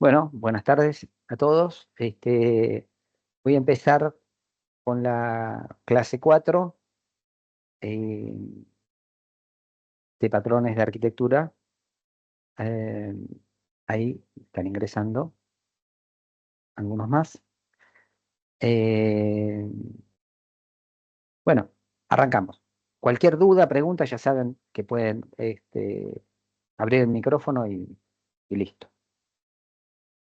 Bueno, buenas tardes a todos. Voy a empezar con la clase 4 eh, de patrones de arquitectura. Eh, Ahí están ingresando algunos más. Eh, bueno, arrancamos. Cualquier duda, pregunta, ya saben que pueden abrir el micrófono y listo.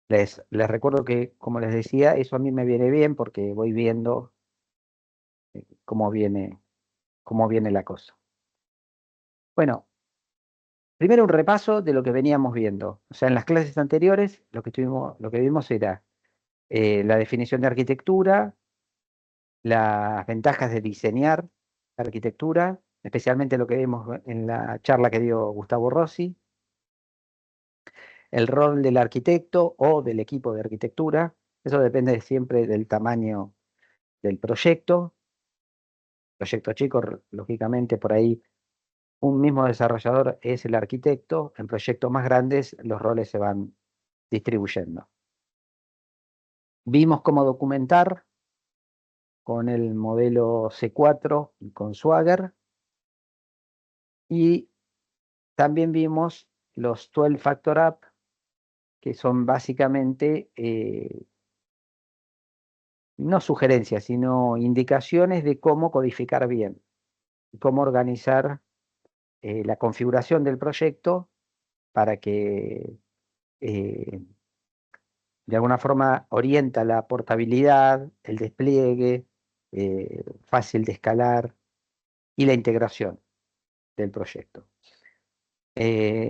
Les recuerdo que, como les decía, eso a mí me viene bien porque voy viendo cómo viene la cosa. Bueno, primero un repaso de lo que veníamos viendo. O sea, en las clases anteriores lo que vimos era la definición de arquitectura, las ventajas de diseñar arquitectura, especialmente lo que vimos en la charla que dio Gustavo Rossi, el rol del arquitecto o del equipo de arquitectura. Eso depende siempre del tamaño del proyecto. Proyecto chico, lógicamente, por ahí un mismo desarrollador es el arquitecto. En proyectos más grandes los roles se van distribuyendo. Vimos cómo documentar con el modelo C4 y con Swagger. Y también vimos los 12 Factor App, que son básicamente no sugerencias, sino indicaciones de cómo codificar bien, cómo organizar la configuración del proyecto para que de alguna forma orienta la portabilidad, el despliegue, fácil de escalar y la integración del proyecto.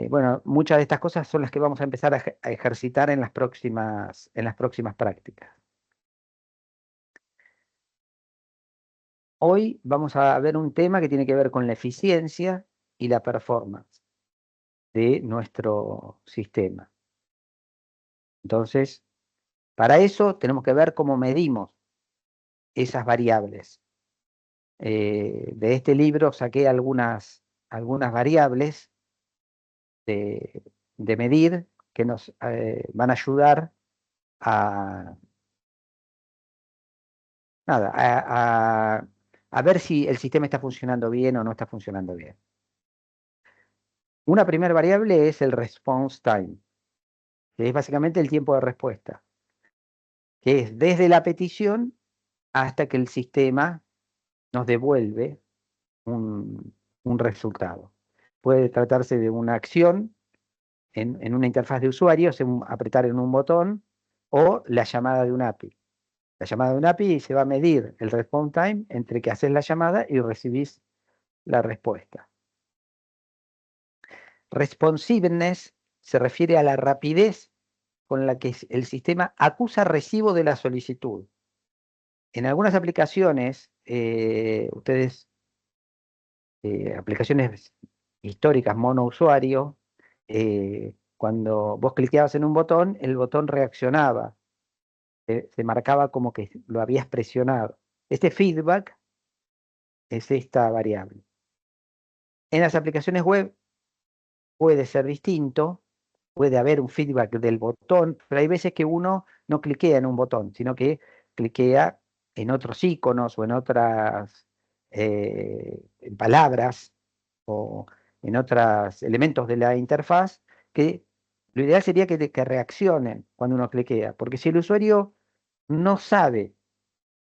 Bueno, muchas de estas cosas son las que vamos a empezar a ejercitar en las próximas prácticas. Hoy vamos a ver un tema que tiene que ver con la eficiencia y la performance de nuestro sistema. Entonces, para eso tenemos que ver cómo medimos esas variables. De este libro saqué algunas variables de medir que nos van a ayudar a, nada, a ver si el sistema está funcionando bien o no está funcionando bien. Una primera variable es el response time, que es básicamente el tiempo de respuesta, que es desde la petición hasta que el sistema nos devuelve un resultado. Puede tratarse de una acción en una interfaz de usuario, apretar en un botón, o la llamada de un API. La llamada de un API se va a medir el response time entre que haces la llamada y recibís la respuesta. Responsiveness se refiere a la rapidez con la que el sistema acusa recibo de la solicitud. En algunas aplicaciones, aplicaciones históricas monousuario, cuando vos cliqueabas en un botón, el botón reaccionaba, se marcaba como que lo habías presionado. Este feedback es esta variable. En las aplicaciones web puede ser distinto, puede haber un feedback del botón, pero hay veces que uno no cliquea en un botón, sino que cliquea en otros iconos o en otras palabras o en otros elementos de la interfaz, que lo ideal sería que reaccionen cuando uno cliquea, porque si el usuario no sabe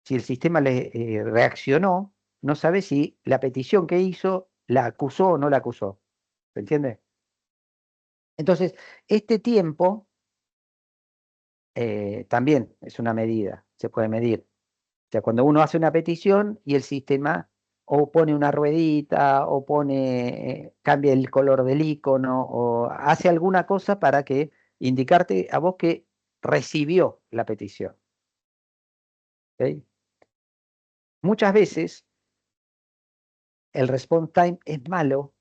si el sistema le reaccionó, no sabe si la petición que hizo la acusó o no la acusó. ¿Se entiende? Entonces, este tiempo también es una medida, se puede medir. O sea, cuando uno hace una petición y el sistema o pone una ruedita o cambia el color del icono o hace alguna cosa para que indicarte a vos que recibió la petición. ¿Okay? Muchas veces el response time es malo,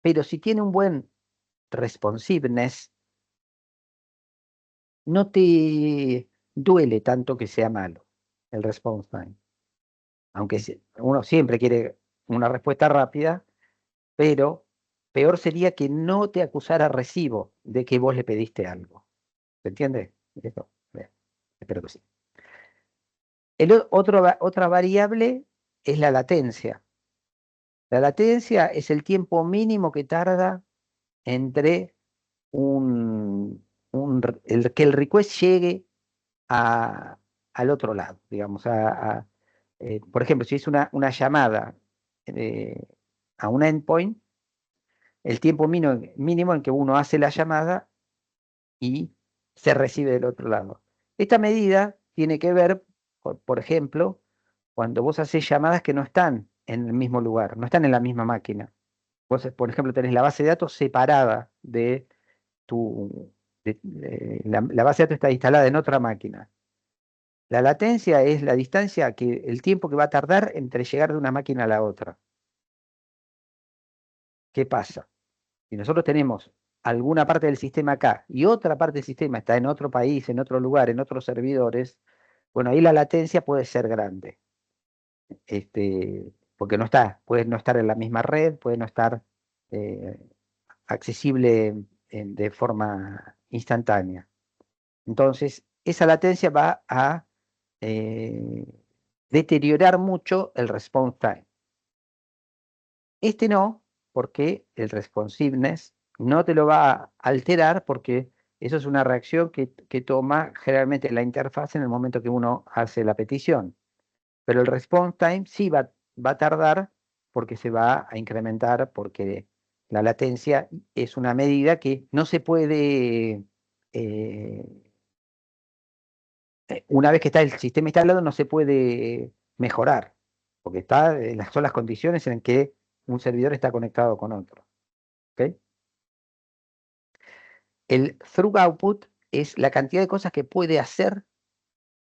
pero si tiene un buen responsiveness, no te duele tanto que sea malo el response time. Aunque uno siempre quiere una respuesta rápida, pero peor sería que no te acusara recibo de que vos le pediste algo. ¿Se entiende? Eso, bien, espero que sí. Otra variable es la latencia. La latencia es el tiempo mínimo que tarda entre que el request llegue al otro lado, digamos. Por ejemplo, si es una llamada eh, a un endpoint, el tiempo mínimo en que uno hace la llamada y se recibe del otro lado. Esta medida tiene que ver, por ejemplo, cuando vos haces llamadas que no están en el mismo lugar, no están en la misma máquina. Vos, por ejemplo, tenés la base de datos separada de tu... la base de datos está instalada en otra máquina. La latencia es la distancia, el tiempo que va a tardar entre llegar de una máquina a la otra. ¿Qué pasa? Si nosotros tenemos alguna parte del sistema acá y otra parte del sistema está en otro país, en otro lugar, en otros servidores, bueno, ahí la latencia puede ser grande. Porque puede no estar en la misma red, puede no estar eh, accesible de forma instantánea. Entonces, esa latencia va a eh, deteriorar mucho el response time. Este no, porque el responsiveness no te lo va a alterar porque eso es una reacción que toma generalmente la interfaz en el momento que uno hace la petición. Pero el response time sí va a tardar porque se va a incrementar, porque la latencia es una medida que no se puede, una vez que está el sistema instalado, no se puede mejorar, porque son las condiciones en que un servidor está conectado con otro. ¿Ok? El through output es la cantidad de cosas que puede hacer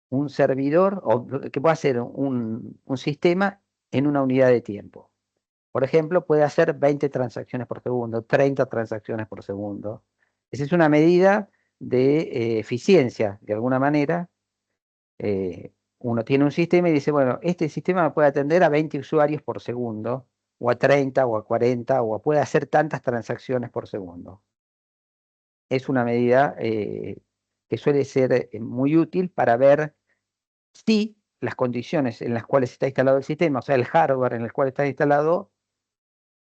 un servidor o que puede hacer un sistema en una unidad de tiempo. Por ejemplo, puede hacer 20 transacciones por segundo, 30 transacciones por segundo. Esa es una medida de eficiencia, de alguna manera. Uno tiene un sistema y dice, bueno, este sistema puede atender a 20 usuarios por segundo, o a 30, o a 40, puede hacer tantas transacciones por segundo. Es una medida que suele ser muy útil para ver si las condiciones en las cuales está instalado el sistema, o sea, el hardware en el cual está instalado,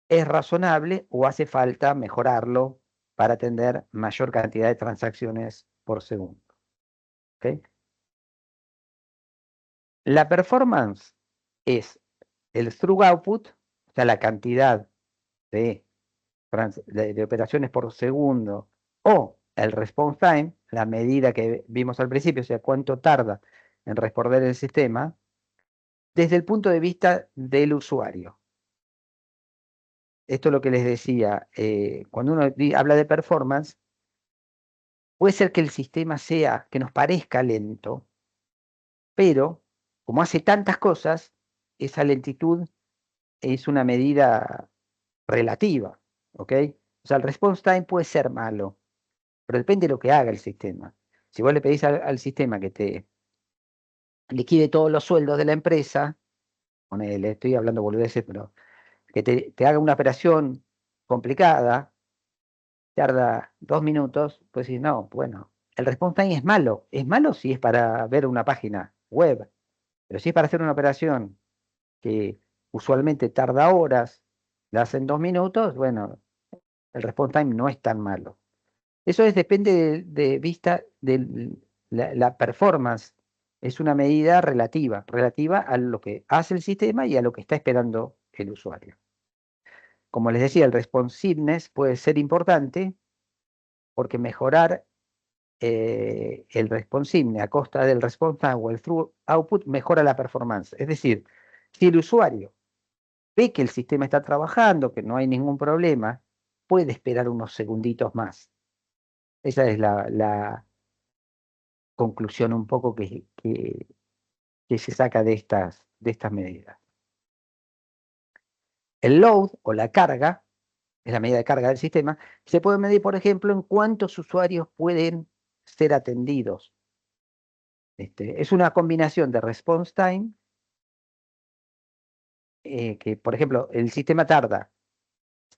es razonable o hace falta mejorarlo para atender mayor cantidad de transacciones por segundo. ¿Okay? La performance es el through output, o sea, la cantidad de, de operaciones por segundo, o el response time, la medida que vimos al principio, o sea, cuánto tarda en responder el sistema, desde el punto de vista del usuario. Esto es lo que les decía, cuando uno habla de performance, puede ser que el sistema que nos parezca lento, pero como hace tantas cosas, esa lentitud es una medida relativa, ¿ok? O sea, el response time puede ser malo, pero depende de lo que haga el sistema. Si vos le pedís al sistema que te liquide todos los sueldos de la empresa, le estoy hablando boludeces, pero que te haga una operación complicada, tarda 2 minutos, pues decís, no, bueno, el response time es malo si es para ver una página web, pero si es para hacer una operación que usualmente tarda horas, la hacen 2 minutos, bueno, el response time no es tan malo. Eso depende de vista de la performance. Es una medida relativa a lo que hace el sistema y a lo que está esperando el usuario. Como les decía, el responsiveness puede ser importante porque mejorar el responsiveness a costa del response time o el through output mejora la performance. Es decir, si el usuario ve que el sistema está trabajando, que no hay ningún problema, puede esperar unos segunditos más. Esa es la conclusión un poco que se saca de estas medidas. El load o la carga, es la medida de carga del sistema, se puede medir, por ejemplo, en cuántos usuarios pueden ser atendidos. Es una combinación de response time, que por ejemplo el sistema tarda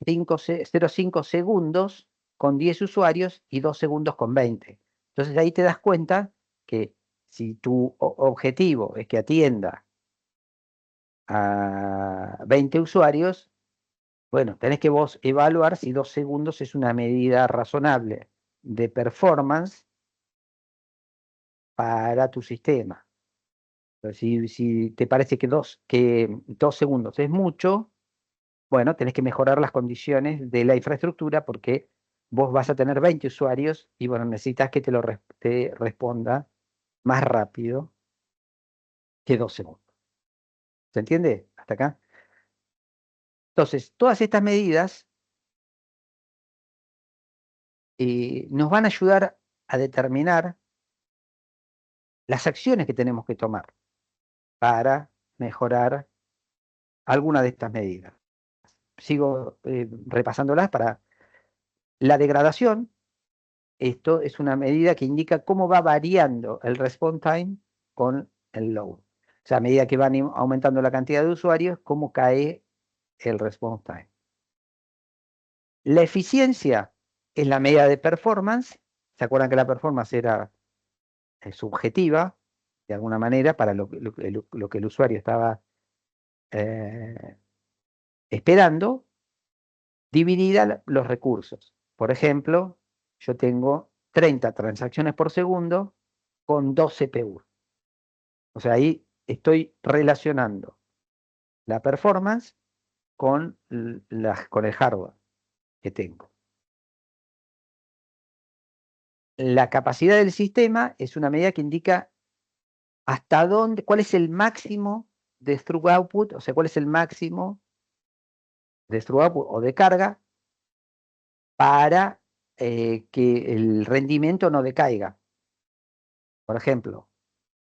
0,5 segundos con 10 usuarios y 2 segundos con 20. Entonces ahí te das cuenta que si tu objetivo es que atienda a 20 usuarios, bueno, tenés que vos evaluar si 2 segundos es una medida razonable de performance para tu sistema. Pero si te parece que 2 segundos es mucho, bueno, tenés que mejorar las condiciones de la infraestructura porque vos vas a tener 20 usuarios y bueno, necesitas que te responda más rápido que 2 segundos. ¿Se entiende hasta acá? Entonces, todas estas medidas nos van a ayudar a determinar las acciones que tenemos que tomar para mejorar alguna de estas medidas. Sigo repasándolas para la degradación. Esto es una medida que indica cómo va variando el response time con el load. O sea, a medida que van aumentando la cantidad de usuarios, cómo cae el response time. La eficiencia es la medida de performance. ¿Se acuerdan que la performance era subjetiva, de alguna manera, para lo que el usuario estaba esperando, dividida los recursos? Por ejemplo, yo tengo 30 transacciones por segundo con 2 CPU. O sea, ahí estoy relacionando la performance con el hardware que tengo. La capacidad del sistema es una medida que indica hasta dónde, cuál es el máximo de through output, o sea, cuál es el máximo de through output o de carga para que el rendimiento no decaiga. Por ejemplo,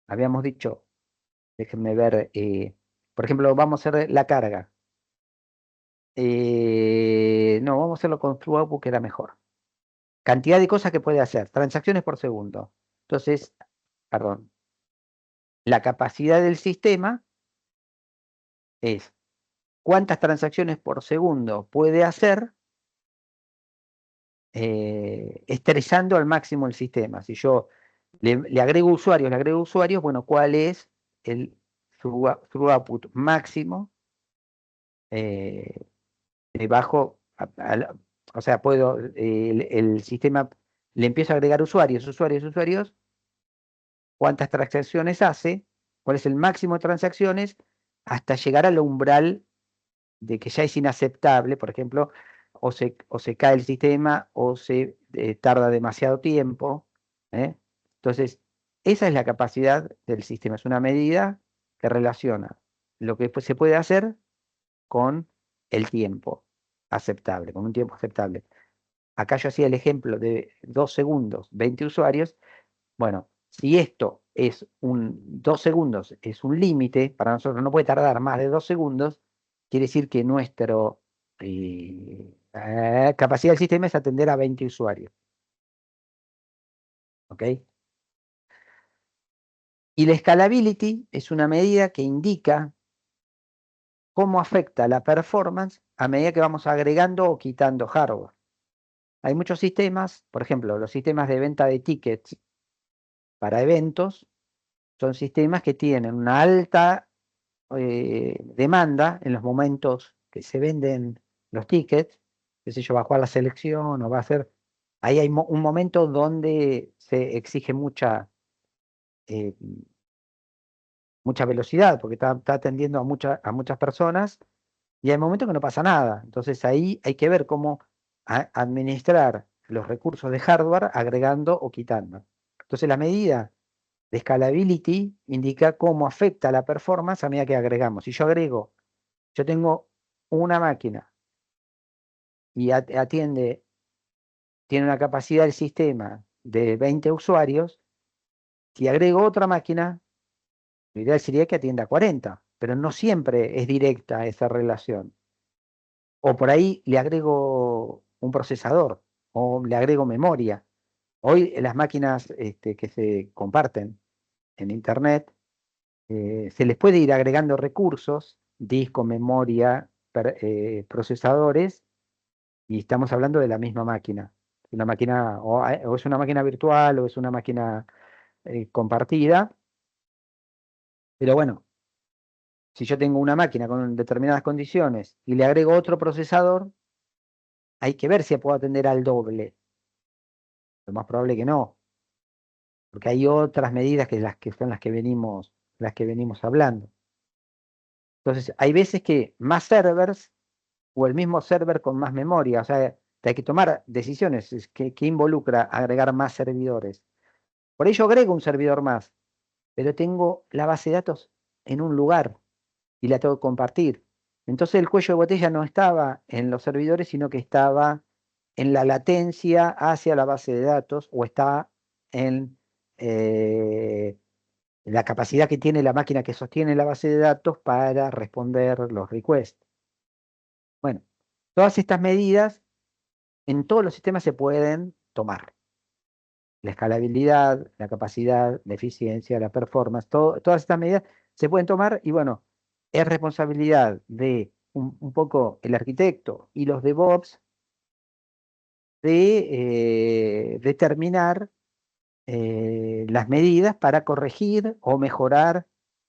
habíamos dicho, déjenme ver, por ejemplo, vamos a hacer la carga. No, vamos a hacerlo con through output que era mejor. Cantidad de cosas que puede hacer, transacciones por segundo. Entonces, perdón, la capacidad del sistema es cuántas transacciones por segundo puede hacer estresando al máximo el sistema. Si yo le agrego usuarios, bueno, ¿cuál es el through output máximo debajo? O sea, el sistema le empiezo a agregar usuarios, cuántas transacciones hace, cuál es el máximo de transacciones, hasta llegar al umbral de que ya es inaceptable, por ejemplo, o se cae el sistema o se tarda demasiado tiempo. Entonces, esa es la capacidad del sistema, es una medida que relaciona lo que se puede hacer con el tiempo aceptable, con un tiempo aceptable. Acá yo hacía el ejemplo de 2 segundos, 20 usuarios. Bueno, si esto es 2 segundos, es un límite, para nosotros no puede tardar más de 2 segundos, quiere decir que nuestra capacidad del sistema es atender a 20 usuarios. ¿Ok? Y la scalability es una medida que indica cómo afecta la performance a medida que vamos agregando o quitando hardware. Hay muchos sistemas, por ejemplo, los sistemas de venta de tickets para eventos, son sistemas que tienen una alta demanda en los momentos que se venden los tickets, qué sé yo, va a jugar la selección o va a ser, ahí hay un momento donde se exige eh, mucha velocidad, porque está atendiendo a muchas personas, y hay momentos que no pasa nada. Entonces ahí hay que ver cómo administrar los recursos de hardware agregando o quitando. Entonces la medida de scalability indica cómo afecta la performance a medida que agregamos. Si yo tengo una máquina y tiene una capacidad del sistema de 20 usuarios, si agrego otra máquina, lo ideal sería que atienda 40, pero no siempre es directa esa relación. O por ahí le agrego un procesador o le agrego memoria. Hoy las máquinas que se comparten en Internet, se les puede ir agregando recursos, disco, memoria, procesadores, Y estamos hablando de la misma máquina. Una máquina, o es una máquina virtual, o es una máquina compartida. Pero bueno, si yo tengo una máquina con determinadas condiciones y le agrego otro procesador, hay que ver si puedo atender al doble. Lo más probable que no, porque hay otras medidas que las que son las que venimos hablando. Entonces, hay veces que más servers o el mismo server con más memoria, o sea, hay que tomar decisiones que involucra agregar más servidores. Por ello agrego un servidor más, pero tengo la base de datos en un lugar y la tengo que compartir. Entonces el cuello de botella no estaba en los servidores, sino que estaba en la latencia hacia la base de datos o está en la capacidad que tiene la máquina que sostiene la base de datos para responder los requests. Bueno, todas estas medidas en todos los sistemas se pueden tomar. La escalabilidad, la capacidad, la eficiencia, la performance, todas estas medidas se pueden tomar y bueno, es responsabilidad de un poco el arquitecto y los DevOps de determinar las medidas para corregir o mejorar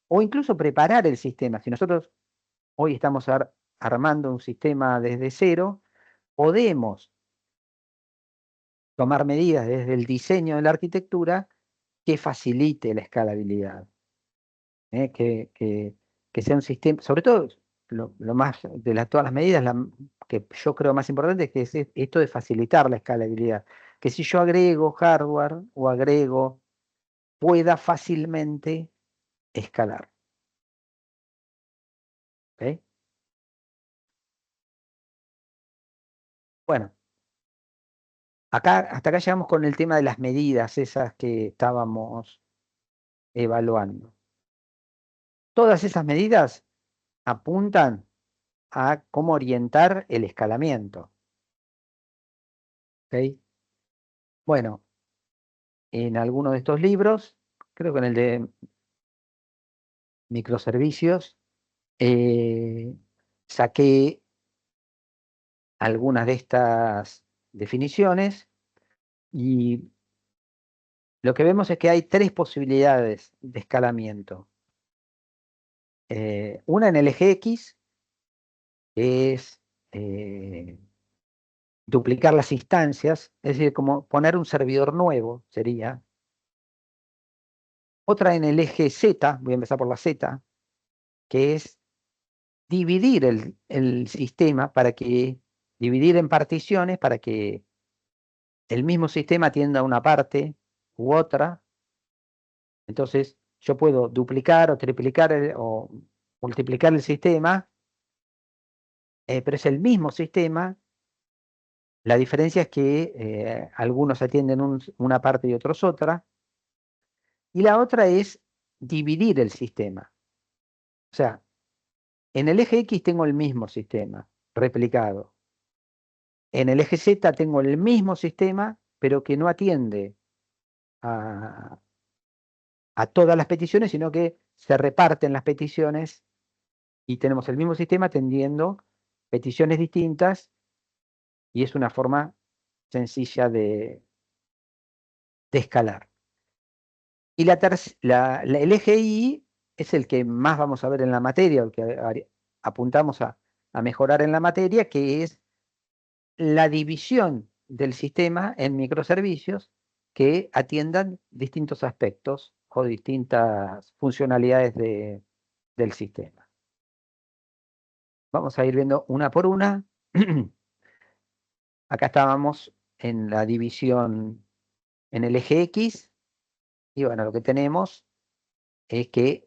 o incluso preparar el sistema. Si nosotros hoy estamos armando un sistema desde cero, podemos tomar medidas desde el diseño de la arquitectura que facilite la escalabilidad, ¿eh? Que sea un sistema, sobre todo lo más de todas las medidas, que yo creo más importante es que es esto de facilitar la escalabilidad, que si yo agrego hardware o agrego, pueda fácilmente escalar. ¿Ok? Bueno, hasta acá llegamos con el tema de las medidas, esas que estábamos evaluando. Todas esas medidas apuntan a cómo orientar el escalamiento. ¿Ok? Bueno, en alguno de estos libros, creo que en el de microservicios, eh, saqué algunas de estas definiciones y lo que vemos es que hay tres posibilidades de escalamiento. Una en el eje X, que es duplicar las instancias, es decir, como poner un servidor nuevo sería. Otra en el eje Z, voy a empezar por la Z, que es dividir el sistema dividir en particiones para que el mismo sistema atienda una parte u otra. Entonces, yo puedo duplicar o triplicar o multiplicar el sistema, pero es el mismo sistema. La diferencia es que algunos atienden una parte y otros otra. Y la otra es dividir el sistema. O sea, en el eje X tengo el mismo sistema replicado. En el eje Z tengo el mismo sistema, pero que no atiende a, a todas las peticiones, sino que se reparten las peticiones y tenemos el mismo sistema atendiendo peticiones distintas y es una forma sencilla de escalar. Y el eje Y es el que más vamos a ver en la materia, el que apuntamos a mejorar en la materia, que es la división del sistema en microservicios que atiendan distintos aspectos o distintas funcionalidades del sistema. Vamos a ir viendo una por una. Acá estábamos en la división en el eje X y bueno, lo que tenemos es que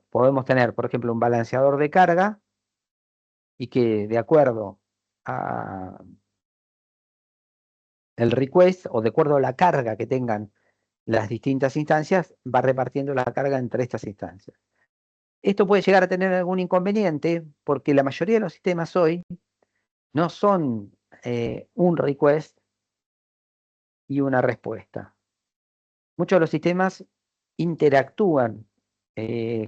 podemos tener, por ejemplo, un balanceador de carga y que de acuerdo a el request o de acuerdo a la carga que tengan las distintas instancias, va repartiendo la carga entre estas instancias. Esto puede llegar a tener algún inconveniente porque la mayoría de los sistemas hoy no son un request y una respuesta. Muchos de los sistemas interactúan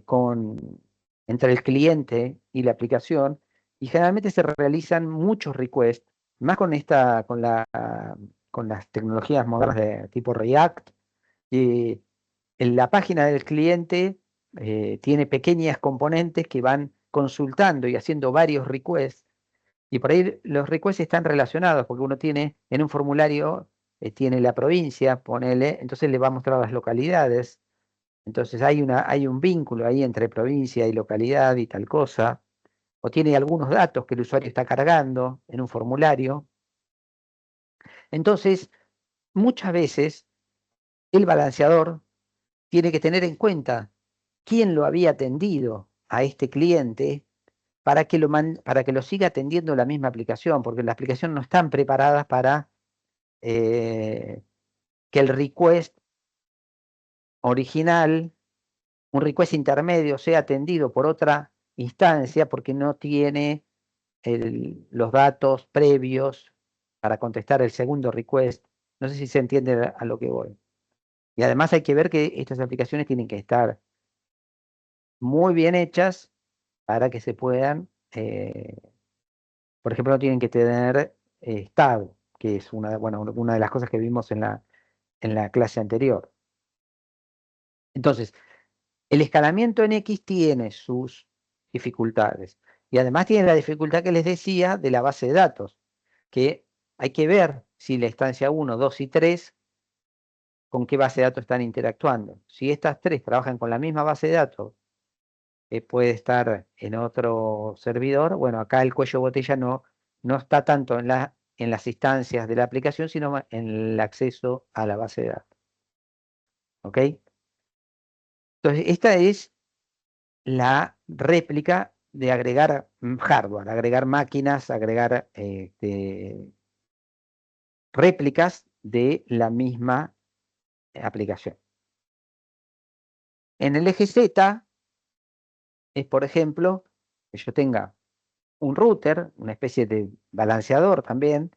con entre el cliente y la aplicación, y generalmente se realizan muchos requests, más con las tecnologías modernas de tipo React, y en la página del cliente tiene pequeñas componentes que van consultando y haciendo varios requests, y por ahí los requests están relacionados, porque uno tiene en un formulario, tiene la provincia, ponele, entonces le va a mostrar las localidades. Entonces hay un vínculo ahí entre provincia y localidad y tal cosa, o tiene algunos datos que el usuario está cargando en un formulario. Entonces, muchas veces el balanceador tiene que tener en cuenta quién lo había atendido a este cliente para que lo siga atendiendo la misma aplicación, porque la aplicación no están preparadas para que el request original, un request intermedio, sea atendido por otra instancia porque no tiene los datos previos para contestar el segundo request. No sé si se entiende a lo que voy. Y además hay que ver que estas aplicaciones tienen que estar muy bien hechas para que se puedan, por ejemplo, no tienen que tener estado, que es bueno, una de las cosas que vimos en la clase anterior. Entonces, el escalamiento en X tiene sus dificultades. Y además tiene la dificultad que les decía de la base de datos, que hay que ver si la instancia 1, 2 y 3 con qué base de datos están interactuando. Si estas tres trabajan con la misma base de datos, puede estar en otro servidor. Bueno, acá el cuello de botella no está tanto en las instancias de la aplicación, sino en el acceso a la base de datos. ¿Ok? Entonces, esta es la réplica de agregar hardware, agregar máquinas, agregar réplicas de la misma aplicación. En el eje Z es, por ejemplo, que yo tenga un router, una especie de balanceador también,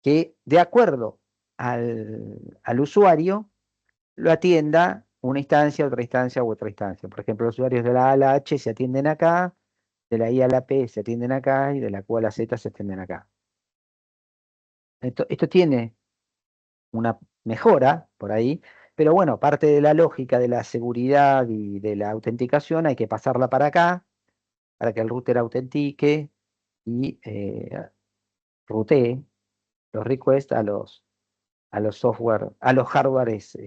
que de acuerdo al usuario lo atienda una instancia, otra instancia u otra instancia. Por ejemplo, los usuarios de la A a la H se atienden acá, de la I a la P se atienden acá y de la Q a la Z se atienden acá. Esto tiene una mejora por ahí, pero bueno, parte de la lógica de la seguridad y de la autenticación hay que pasarla para acá, para que el router autentique y routee los requests a los software, a los hardwares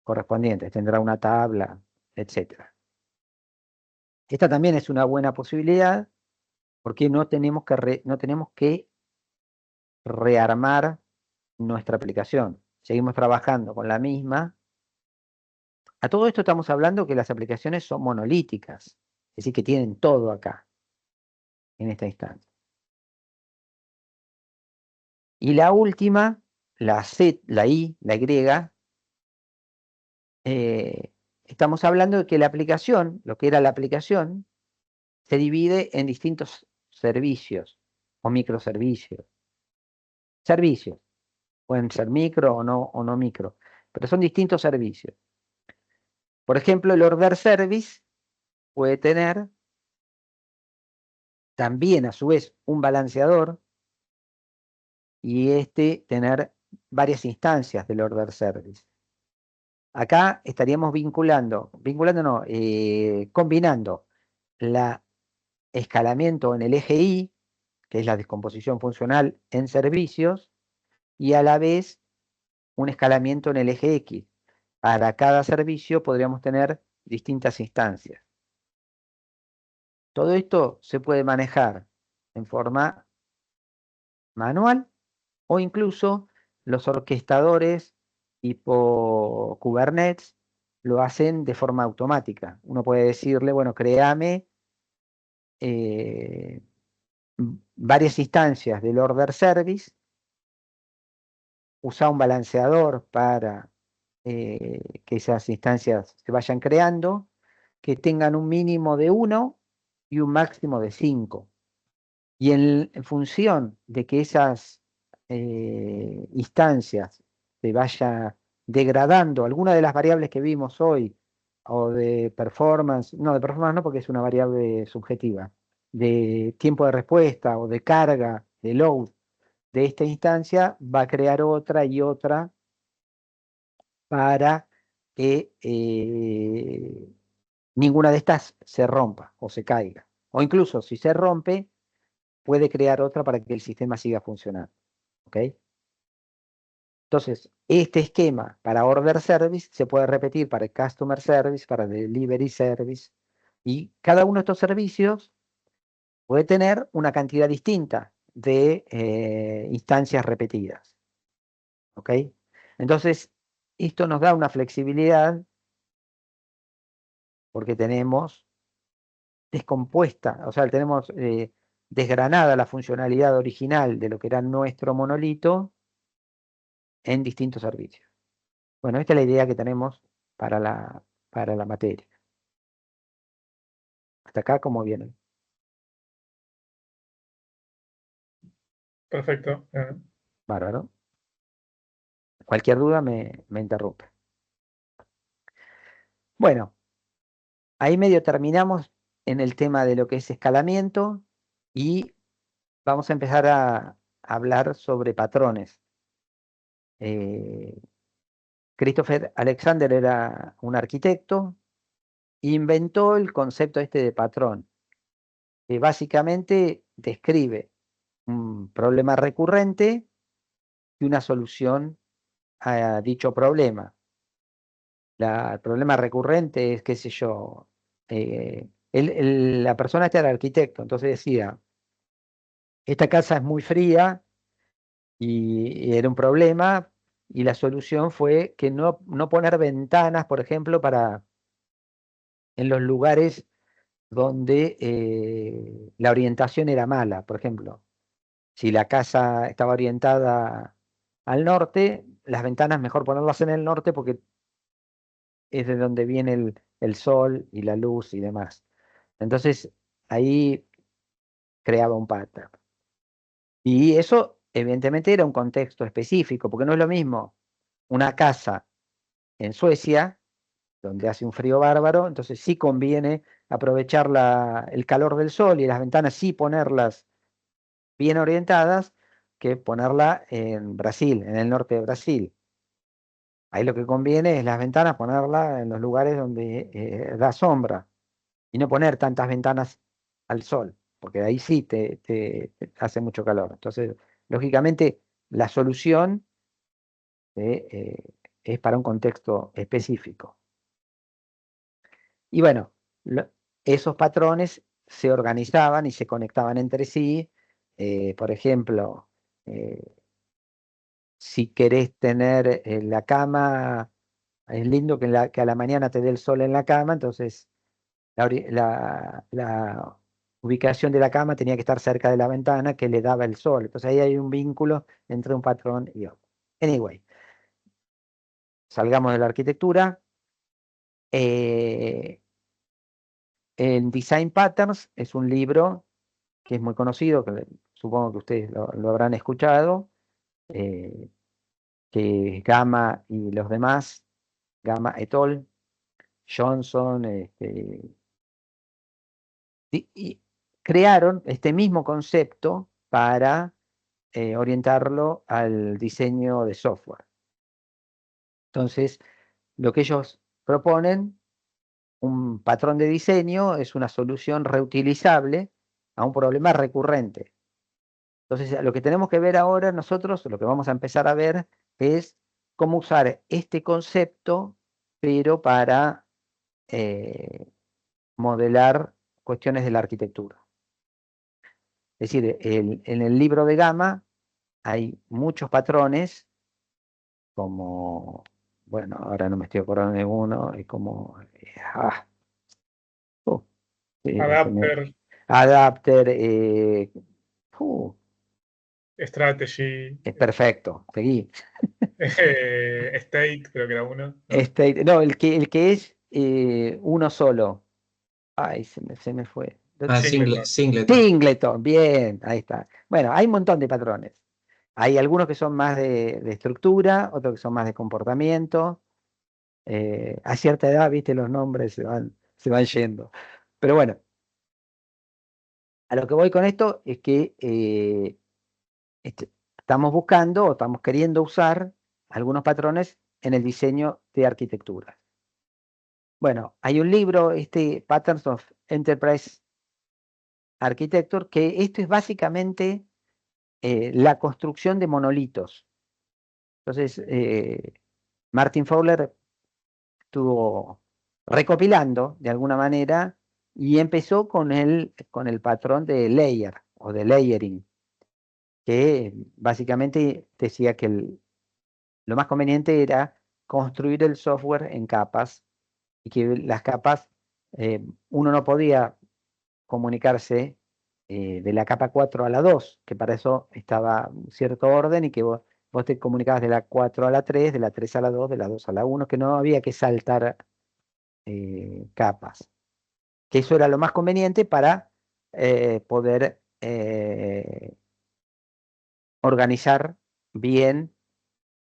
correspondientes. Tendrá una tabla, etcétera. Esta también es una buena posibilidad porque no tenemos que rearmar nuestra aplicación. Seguimos trabajando con la misma. A todo esto estamos hablando que las aplicaciones son monolíticas, es decir, que tienen todo acá, en esta instancia. Y la última, la Z, la I, la Y, estamos hablando de que la aplicación, lo que era la aplicación, se divide en distintos servicios o microservicios. Servicios, pueden ser micro o no micro, pero son distintos servicios. Por ejemplo, el order service puede tener también a su vez un balanceador y tener varias instancias del order service. Acá estaríamos combinando la escalamiento en el eje Y, que es la descomposición funcional en servicios, y a la vez un escalamiento en el eje X. Para cada servicio podríamos tener distintas instancias. Todo esto se puede manejar en forma manual o incluso los orquestadores tipo Kubernetes lo hacen de forma automática. Uno puede decirle, bueno, créame varias instancias del order service, usa un balanceador para que esas instancias se vayan creando, que tengan un mínimo de 1 y un máximo de 5. Y en función de que esas instancias se vaya degradando, alguna de las variables que vimos hoy o de performance, no, de performance no porque es una variable subjetiva, de tiempo de respuesta o de carga, de load de esta instancia, va a crear otra y otra para que ninguna de estas se rompa o se caiga. O incluso si se rompe, puede crear otra para que el sistema siga funcionando. ¿Ok? Entonces, este esquema para Order Service se puede repetir para el Customer Service, para Delivery Service, y cada uno de estos servicios puede tener una cantidad distinta de instancias repetidas. ¿Ok? Entonces, esto nos da una flexibilidad porque tenemos descompuesta, o sea, tenemos desgranada la funcionalidad original de lo que era nuestro monolito en distintos servicios. Bueno, esta es la idea que tenemos para la materia. Hasta acá, ¿cómo viene? Perfecto. Bárbaro. Cualquier duda me interrumpe. Bueno, ahí medio terminamos en el tema de lo que es escalamiento y vamos a empezar a hablar sobre patrones. Christopher Alexander era un arquitecto, inventó el concepto este de patrón, que básicamente describe un problema recurrente y una solución a dicho problema. El problema recurrente es, qué sé yo, la persona esta era arquitecto, entonces decía, esta casa es muy fría y era un problema, y la solución fue que no poner ventanas, por ejemplo, en los lugares donde la orientación era mala. Por ejemplo, si la casa estaba orientada al norte, las ventanas mejor ponerlas en el norte porque es de donde viene el sol y la luz y demás. Entonces, ahí creaba un pattern. Y eso, evidentemente, era un contexto específico, porque no es lo mismo una casa en Suecia, donde hace un frío bárbaro, entonces sí conviene aprovechar el calor del sol y las ventanas sí ponerlas bien orientadas, que ponerla en Brasil, en el norte de Brasil. Ahí lo que conviene es las ventanas ponerlas en los lugares donde da sombra y no poner tantas ventanas al sol, porque ahí sí te hace mucho calor. Entonces, lógicamente, la solución es para un contexto específico. Y bueno, esos patrones se organizaban y se conectaban entre sí. Por ejemplo, eh, si querés tener la cama, es lindo que a la mañana te dé el sol en la cama, entonces la ubicación de la cama tenía que estar cerca de la ventana que le daba el sol. Entonces ahí hay un vínculo entre un patrón y otro. Anyway, salgamos de la arquitectura. En Design Patterns es un libro que es muy conocido, que supongo que ustedes lo habrán escuchado, eh, que es Gamma y los demás, Gamma et al., Johnson, y crearon este mismo concepto para orientarlo al diseño de software. Entonces, lo que ellos proponen, un patrón de diseño, es una solución reutilizable a un problema recurrente. Entonces, lo que tenemos que ver ahora nosotros, lo que vamos a empezar a ver, es cómo usar este concepto, pero para modelar cuestiones de la arquitectura. Es decir, en el libro de Gamma hay muchos patrones, como, bueno, ahora no me estoy acordando de uno, es como, uh, Adapter, adapter, uh, strategy, es perfecto, seguí. state, creo que era uno, ¿no? No, el que es uno solo. Ay, se me fue. Singleton. Singleton. Singleton, bien, ahí está. Bueno, hay un montón de patrones. Hay algunos que son más de estructura, otros que son más de comportamiento. A cierta edad, viste, los nombres se van yendo. Pero bueno, a lo que voy con esto es que estamos buscando o estamos queriendo usar algunos patrones en el diseño de arquitecturas. Bueno, hay un libro, Patterns of Enterprise Architecture, que esto es básicamente la construcción de monolitos. Entonces, Martin Fowler estuvo recopilando de alguna manera y empezó con el patrón de layer o de layering, que básicamente decía que lo más conveniente era construir el software en capas y que las capas, uno no podía comunicarse de la capa 4 a la 2, que para eso estaba cierto orden y que vos te comunicabas de la 4 a la 3, de la 3 a la 2, de la 2 a la 1, que no había que saltar capas. Que eso era lo más conveniente para poder organizar bien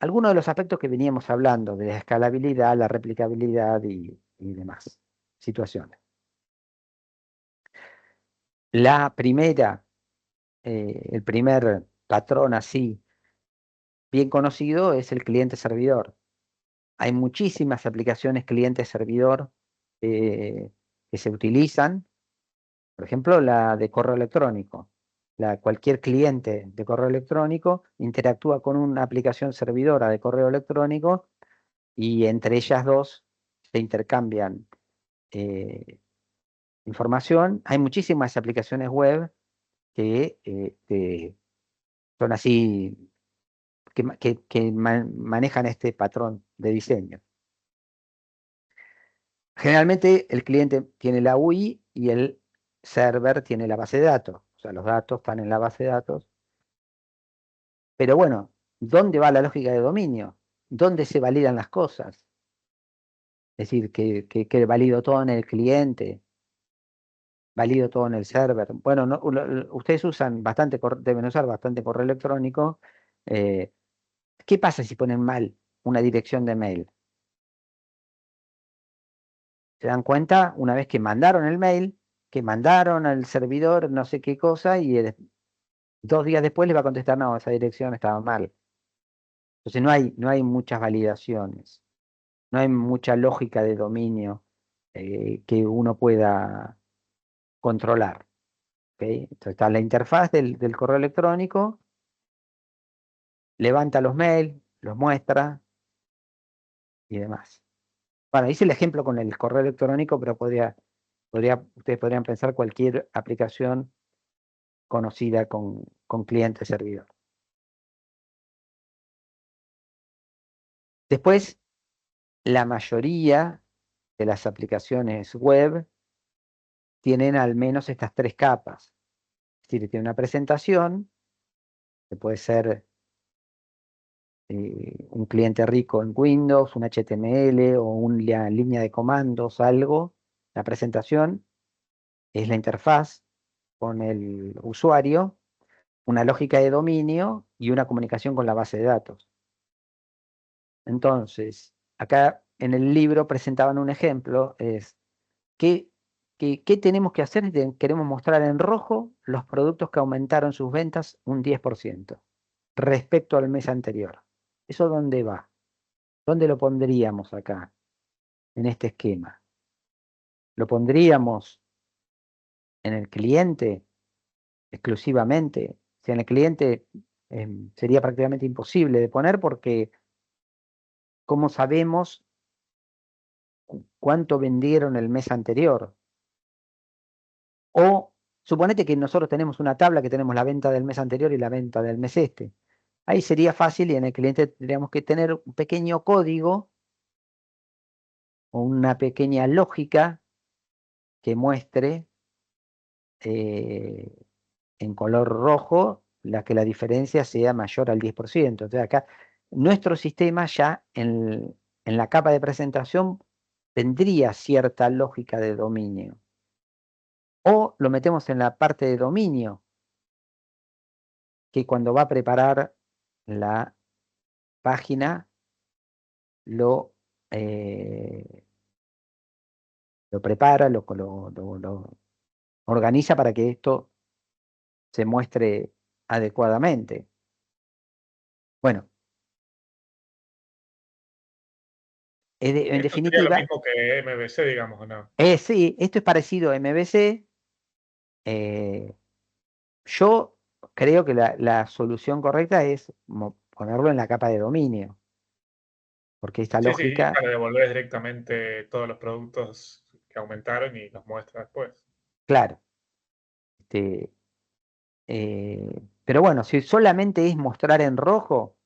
algunos de los aspectos que veníamos hablando, de la escalabilidad, la replicabilidad y demás situaciones. La primera, el primer patrón así bien conocido es el cliente-servidor. Hay muchísimas aplicaciones cliente-servidor que se utilizan, por ejemplo, la de correo electrónico. Cualquier cliente de correo electrónico interactúa con una aplicación servidora de correo electrónico y entre ellas dos se intercambian información. Hay muchísimas aplicaciones web que son así, que manejan este patrón de diseño. Generalmente el cliente tiene la UI y el server tiene la base de datos. O sea, los datos están en la base de datos. Pero bueno, ¿dónde va la lógica de dominio? ¿Dónde se validan las cosas? Es decir, que valido todo en el cliente, valido todo en el server. Bueno, ustedes usan bastante, deben usar bastante correo electrónico. ¿Qué pasa si ponen mal una dirección de mail? Se dan cuenta una vez que mandaron el mail, que mandaron al servidor no sé qué cosa y 2 días después les va a contestar, no, esa dirección estaba mal. Entonces no hay muchas validaciones, no hay mucha lógica de dominio que uno pueda controlar. ¿Okay? Entonces está la interfaz del correo electrónico, levanta los mails, los muestra y demás. Bueno, hice el ejemplo con el correo electrónico, pero ustedes podrían pensar cualquier aplicación conocida con cliente-servidor. Después, la mayoría de las aplicaciones web tienen al menos estas 3 capas. Es decir, tiene una presentación, que puede ser un cliente rico en Windows, un HTML o una línea de comandos, algo. La presentación es la interfaz con el usuario, una lógica de dominio y una comunicación con la base de datos. Entonces, acá en el libro presentaban un ejemplo, es ¿qué tenemos que hacer? Queremos mostrar en rojo los productos que aumentaron sus ventas un 10% respecto al mes anterior. ¿Eso dónde va? ¿Dónde lo pondríamos acá, en este esquema? ¿Lo pondríamos en el cliente exclusivamente? Si en el cliente sería prácticamente imposible de poner porque ¿cómo sabemos cuánto vendieron el mes anterior? O suponete que nosotros tenemos una tabla que tenemos la venta del mes anterior y la venta del mes este. Ahí sería fácil y en el cliente tendríamos que tener un pequeño código o una pequeña lógica que muestre en color rojo que la diferencia sea mayor al 10%. Entonces acá nuestro sistema ya en la capa de presentación tendría cierta lógica de dominio. O lo metemos en la parte de dominio, que cuando va a preparar la página lo lo prepara, lo organiza para que esto se muestre adecuadamente. Bueno, en Esto sería lo definitiva, mismo que MVC, digamos, ¿o no? sí, esto es parecido a MVC. Yo creo que la solución correcta es ponerlo en la capa de dominio, porque esta Sí, sí, y lógica, para devolver directamente todos los productos que aumentaron y los muestra después. claro, este, pero bueno, si solamente es mostrar en rojo,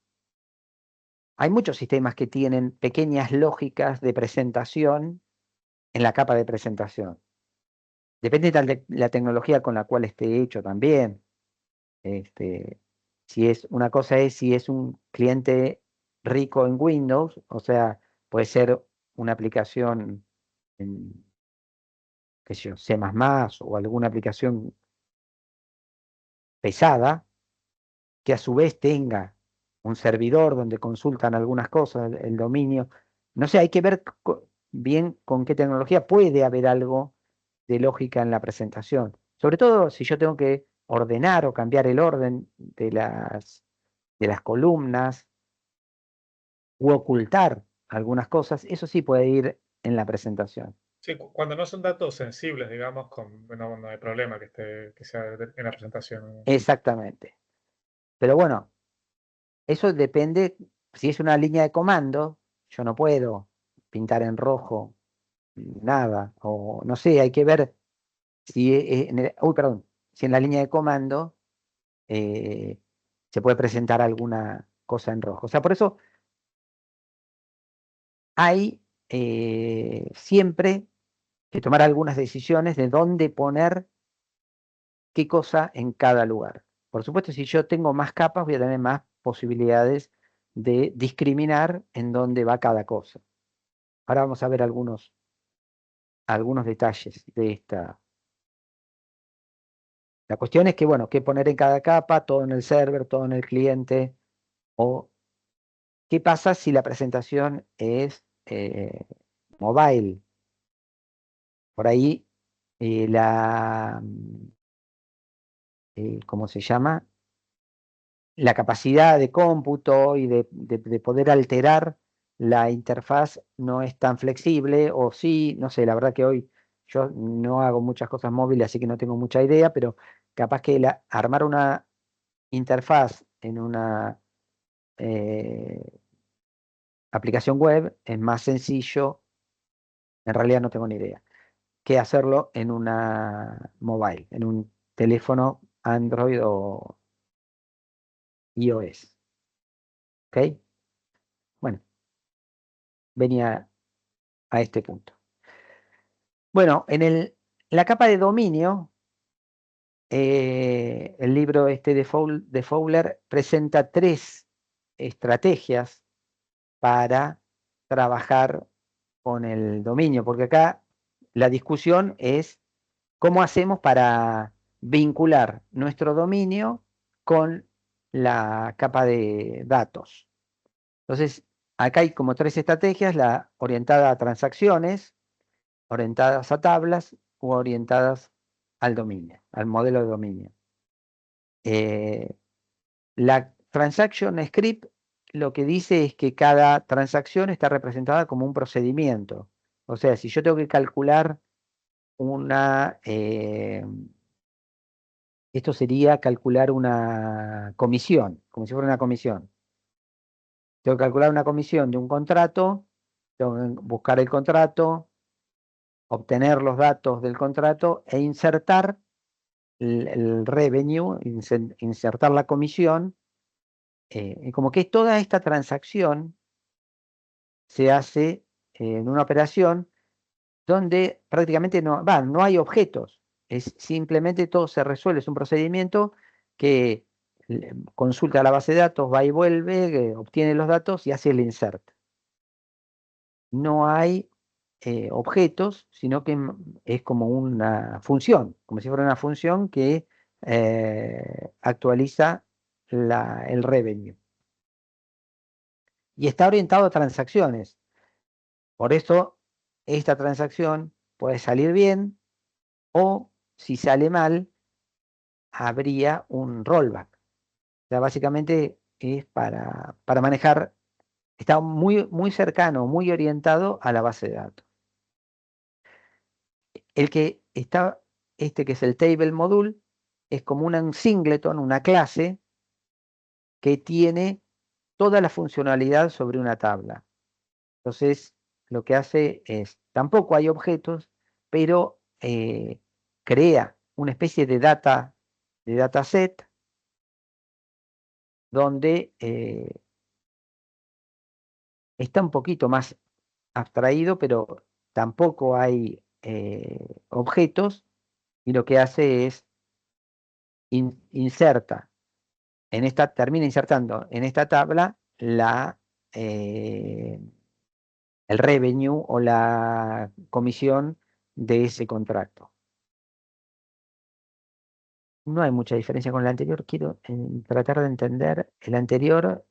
hay muchos sistemas que tienen pequeñas lógicas de presentación en la capa de presentación. Depende de la tecnología con la cual esté hecho también. Si es una cosa es si es un cliente rico en Windows, o sea, puede ser una aplicación en, qué sé yo, C++ o alguna aplicación pesada, que a su vez tenga un servidor donde consultan algunas cosas, el dominio. No sé, hay que ver bien con qué tecnología puede haber algo de lógica en la presentación. Sobre todo si yo tengo que ordenar o cambiar el orden de las columnas u ocultar algunas cosas, eso sí puede ir en la presentación. Sí, cuando no son datos sensibles, digamos, no hay problema que sea en la presentación. Exactamente. Pero bueno, eso depende, si es una línea de comando, yo no puedo pintar en rojo nada, o no sé, hay que ver si perdón, si en la línea de comando eh, se puede presentar alguna cosa en rojo. O sea, por eso hay siempre que tomar algunas decisiones de dónde poner qué cosa en cada lugar. Por supuesto, si yo tengo más capas, voy a tener más posibilidades de discriminar en dónde va cada cosa. Ahora vamos a ver algunos detalles de esta. La cuestión es que, bueno, qué poner en cada capa, todo en el server, todo en el cliente, o qué pasa si la presentación es mobile. Por ahí ¿cómo se llama? La capacidad de cómputo y de poder alterar la interfaz no es tan flexible, o sí, no sé, la verdad que hoy yo no hago muchas cosas móviles, así que no tengo mucha idea, pero capaz que armar una interfaz en una aplicación web es más sencillo, en realidad no tengo ni idea, que hacerlo en una mobile, en un teléfono Android o iOS. ¿Ok? Bueno, venía a este punto. Bueno, en la capa de dominio, el libro este de Fowler presenta 3 estrategias para trabajar con el dominio, porque acá la discusión es cómo hacemos para vincular nuestro dominio con la capa de datos. Entonces, acá hay como 3 estrategias: la orientada a transacciones, orientadas a tablas u orientadas al dominio, al modelo de dominio. La transaction script lo que dice es que cada transacción está representada como un procedimiento. O sea, si yo tengo que calcular esto sería calcular una comisión, como si fuera una comisión. Tengo que calcular una comisión de un contrato, tengo que buscar el contrato, obtener los datos del contrato e insertar el revenue, insertar la comisión, y como que toda esta transacción se hace en una operación donde prácticamente no hay objetos, es simplemente todo se resuelve, es un procedimiento que consulta la base de datos, va y vuelve, obtiene los datos y hace el insert. No hay objetos, sino que es como una función, como si fuera una función que actualiza el revenue. Y está orientado a transacciones. Por eso, esta transacción puede salir bien o, si sale mal, habría un rollback. O sea, básicamente es para manejar, está muy cercano, muy orientado a la base de datos. El que está, que es el table module, es como un singleton, una clase que tiene toda la funcionalidad sobre una tabla. Entonces, lo que hace es, tampoco hay objetos, pero crea una especie de dataset donde está un poquito más abstraído, pero tampoco hay objetos, y lo que hace es inserta termina insertando en esta tabla eh, el revenue o la comisión de ese contrato. No hay mucha diferencia con el anterior. Quiero tratar de entender el anterior.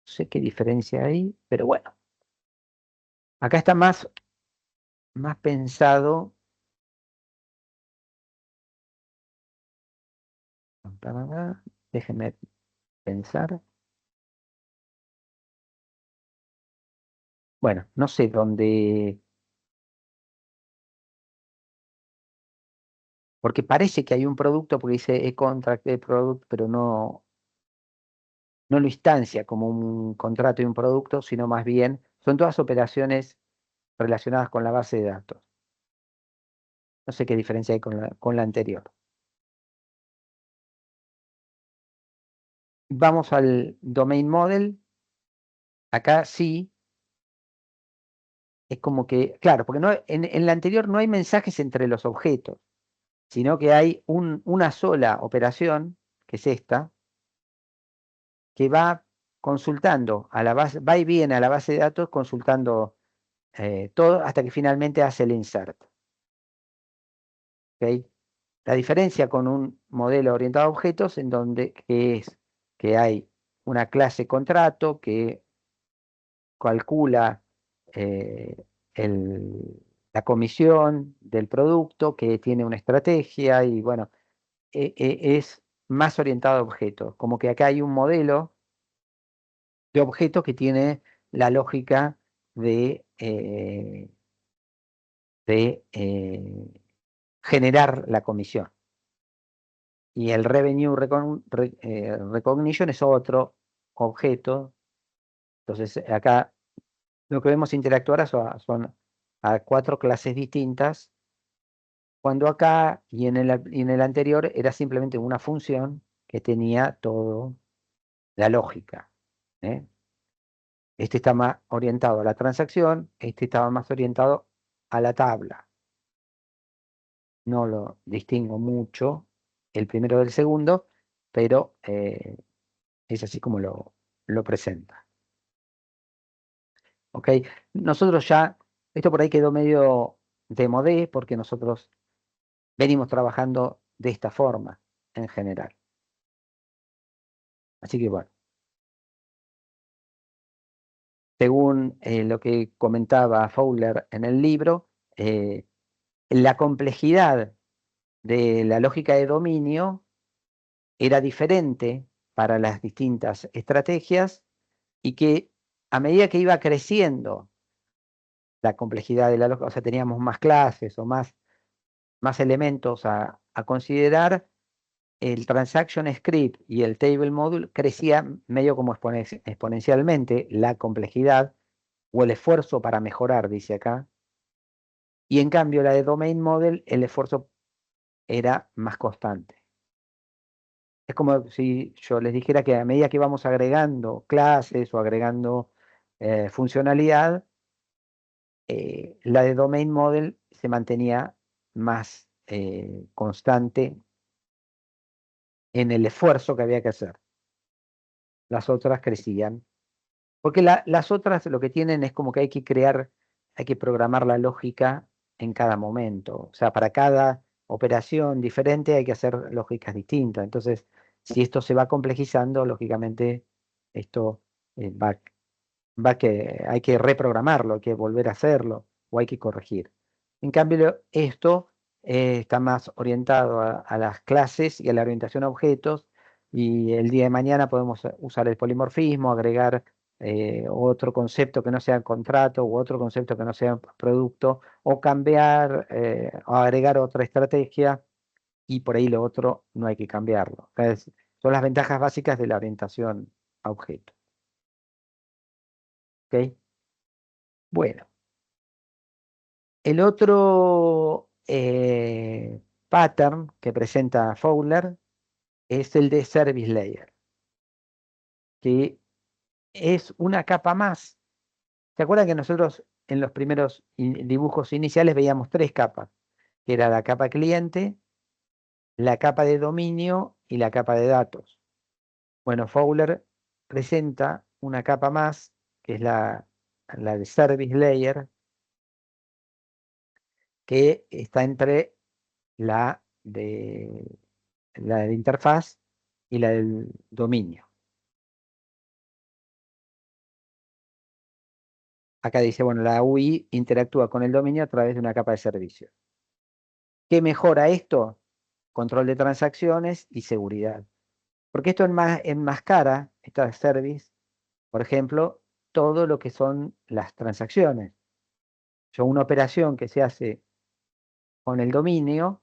No sé qué diferencia hay, pero bueno. Acá está más pensado. Déjenme pensar. Bueno, no sé dónde. Porque parece que hay un producto, porque dice e-contract, e-product, pero no lo instancia como un contrato y un producto, sino más bien son todas operaciones relacionadas con la base de datos. No sé qué diferencia hay con la anterior. Vamos al domain model. Acá sí, es como que, claro, porque en la anterior no hay mensajes entre los objetos, sino que hay una sola operación, que es esta, que va consultando a la base, va y viene a la base de datos consultando todo hasta que finalmente hace el insert. ¿Okay? La diferencia con un modelo orientado a objetos en donde es que hay una clase contrato que calcula eh, la comisión del producto, que tiene una estrategia y bueno, es más orientado a objetos. Como que acá hay un modelo de objetos que tiene la lógica de generar la comisión. Y el Revenue Recognition es otro objeto. Entonces, acá lo que vemos interactuar son a 4 clases distintas, cuando acá y en el anterior era simplemente una función que tenía toda la lógica. ¿eh? Este está más orientado a la transacción, este estaba más orientado a la tabla. No lo distingo mucho el primero del segundo, pero es así como lo presenta. ¿Ok? Nosotros ya, esto por ahí quedó medio demodé porque nosotros venimos trabajando de esta forma en general. Así que bueno, según lo que comentaba Fowler en el libro, la complejidad de la lógica de dominio era diferente para las distintas estrategias y que a medida que iba creciendo la complejidad de la lógica, o sea, teníamos más clases o más elementos a considerar, el transaction script y el table module crecía medio como exponencialmente la complejidad o el esfuerzo para mejorar, dice acá, y en cambio la de domain model, el esfuerzo era más constante. Es como si yo les dijera que a medida que vamos agregando clases o agregando funcionalidad, la de domain model se mantenía más constante en el esfuerzo que había que hacer. Las otras crecían. Porque las otras lo que tienen es como que hay que programar la lógica en cada momento. O sea, para cada operación diferente hay que hacer lógicas distintas. Entonces, Si esto se va complejizando, lógicamente esto hay que reprogramarlo, hay que volver a hacerlo o hay que corregir. En cambio, esto está más orientado a las clases y a la orientación a objetos, y el día de mañana podemos usar el polimorfismo, agregar otro concepto que no sea contrato u otro concepto que no sea producto, o cambiar o agregar otra estrategia, y por ahí lo otro no hay que cambiarlo. Son las ventajas básicas de la orientación a objetos. ¿Ok? Bueno, el otro pattern que presenta Fowler es el de Service Layer, que es una capa más. ¿Se acuerdan que nosotros en los primeros dibujos iniciales veíamos tres capas? Que era la capa cliente, la capa de dominio y la capa de datos. Bueno, Fowler presenta una capa más, que es la de Service Layer, que está entre la de interfaz y la del dominio. Acá dice, bueno, la UI interactúa con el dominio a través de una capa de servicio. ¿Qué mejora esto? Control de transacciones y seguridad. Porque esto enmascara, esta service, por ejemplo, todo lo que son las transacciones. Una operación que se hace con el dominio,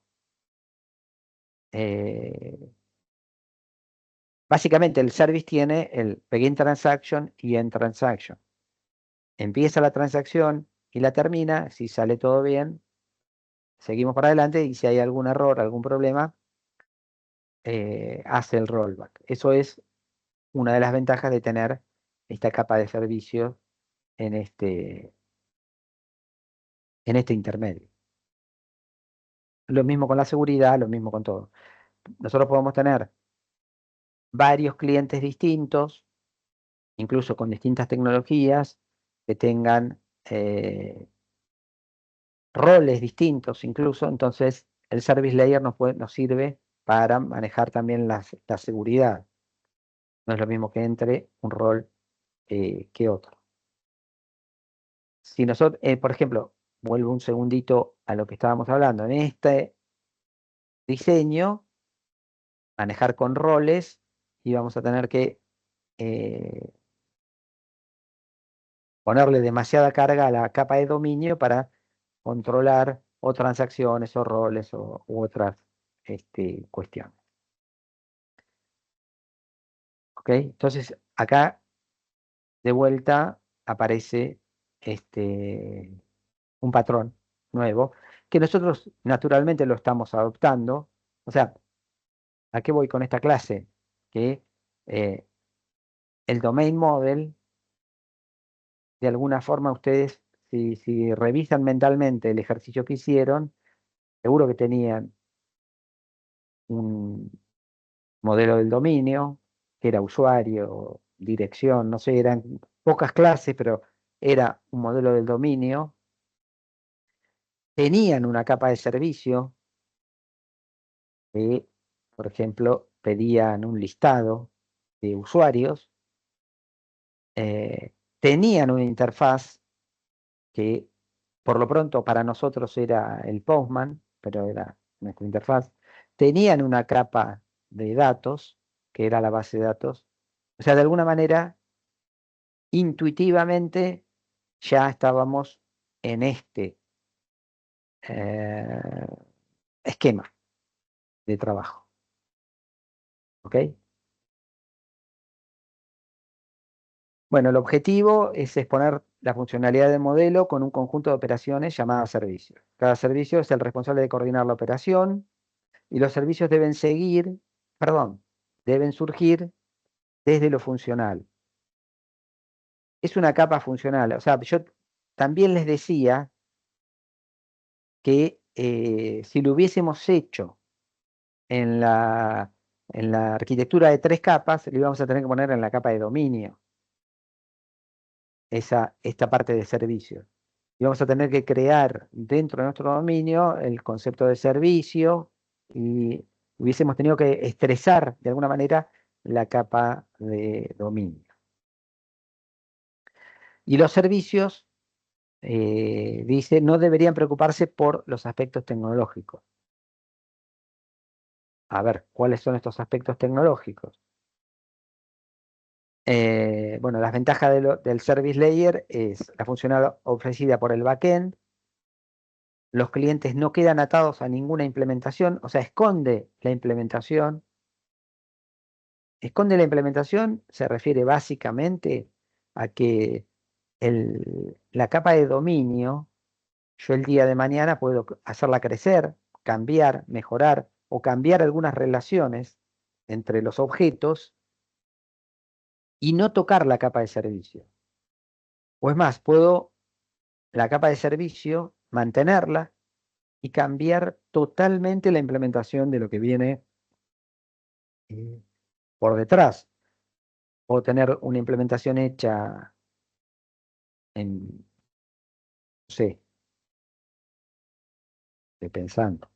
básicamente el service tiene el begin transaction y end transaction. Empieza la transacción y la termina. Si sale todo bien, seguimos para adelante, y si hay algún error, algún problema, hace el rollback. Eso es una de las ventajas de tener esta capa de servicio en este intermedio. Lo mismo con la seguridad, lo mismo con todo. Nosotros podemos tener varios clientes distintos, incluso con distintas tecnologías, que tengan roles distintos incluso. Entonces el Service Layer nos sirve para manejar también la seguridad. No es lo mismo que entre un rol que otro. Si nosotros, por ejemplo, vuelvo un segundito a lo que estábamos hablando, en este diseño, manejar con roles, y vamos a tener que ponerle demasiada carga a la capa de dominio para controlar o transacciones o roles u otras cuestiones. ¿Ok? Entonces, acá de vuelta aparece un patrón nuevo que nosotros naturalmente lo estamos adoptando. O sea, ¿a qué voy con esta clase? Que el domain model, de alguna forma ustedes, si revisan mentalmente el ejercicio que hicieron, seguro que tenían un modelo del dominio, que era usuario, dirección, no sé, eran pocas clases, pero era un modelo del dominio. Tenían una capa de servicio que, por ejemplo, pedían un listado de usuarios. Tenían una interfaz que por lo pronto para nosotros era el Postman, pero era nuestra interfaz. Tenían una capa de datos, que era la base de datos. O sea, de alguna manera, intuitivamente, ya estábamos en este esquema de trabajo. ¿Ok? Bueno, el objetivo es exponer la funcionalidad del modelo con un conjunto de operaciones llamadas servicios. Cada servicio es el responsable de coordinar la operación, y los servicios deben surgir desde lo funcional. Es una capa funcional. O sea, yo también les decía que si lo hubiésemos hecho en la arquitectura de tres capas, lo íbamos a tener que poner en la capa de dominio, esta parte de servicio. Y vamos a tener que crear dentro de nuestro dominio el concepto de servicio, y hubiésemos tenido que estresar de alguna manera la capa de dominio. Y los servicios, dice, no deberían preocuparse por los aspectos tecnológicos. A ver, ¿cuáles son estos aspectos tecnológicos? Bueno, las ventajas del Service Layer es la funcionalidad ofrecida por el backend. Los clientes no quedan atados a ninguna implementación, o sea, esconde la implementación. Esconde la implementación se refiere básicamente a que la capa de dominio, yo el día de mañana puedo hacerla crecer, cambiar, mejorar o cambiar algunas relaciones entre los objetos y no tocar la capa de servicio. O es más, puedo la capa de servicio, mantenerla y cambiar totalmente la implementación de lo que viene por detrás. Puedo tener una implementación hecha en, no sé, estoy pensando.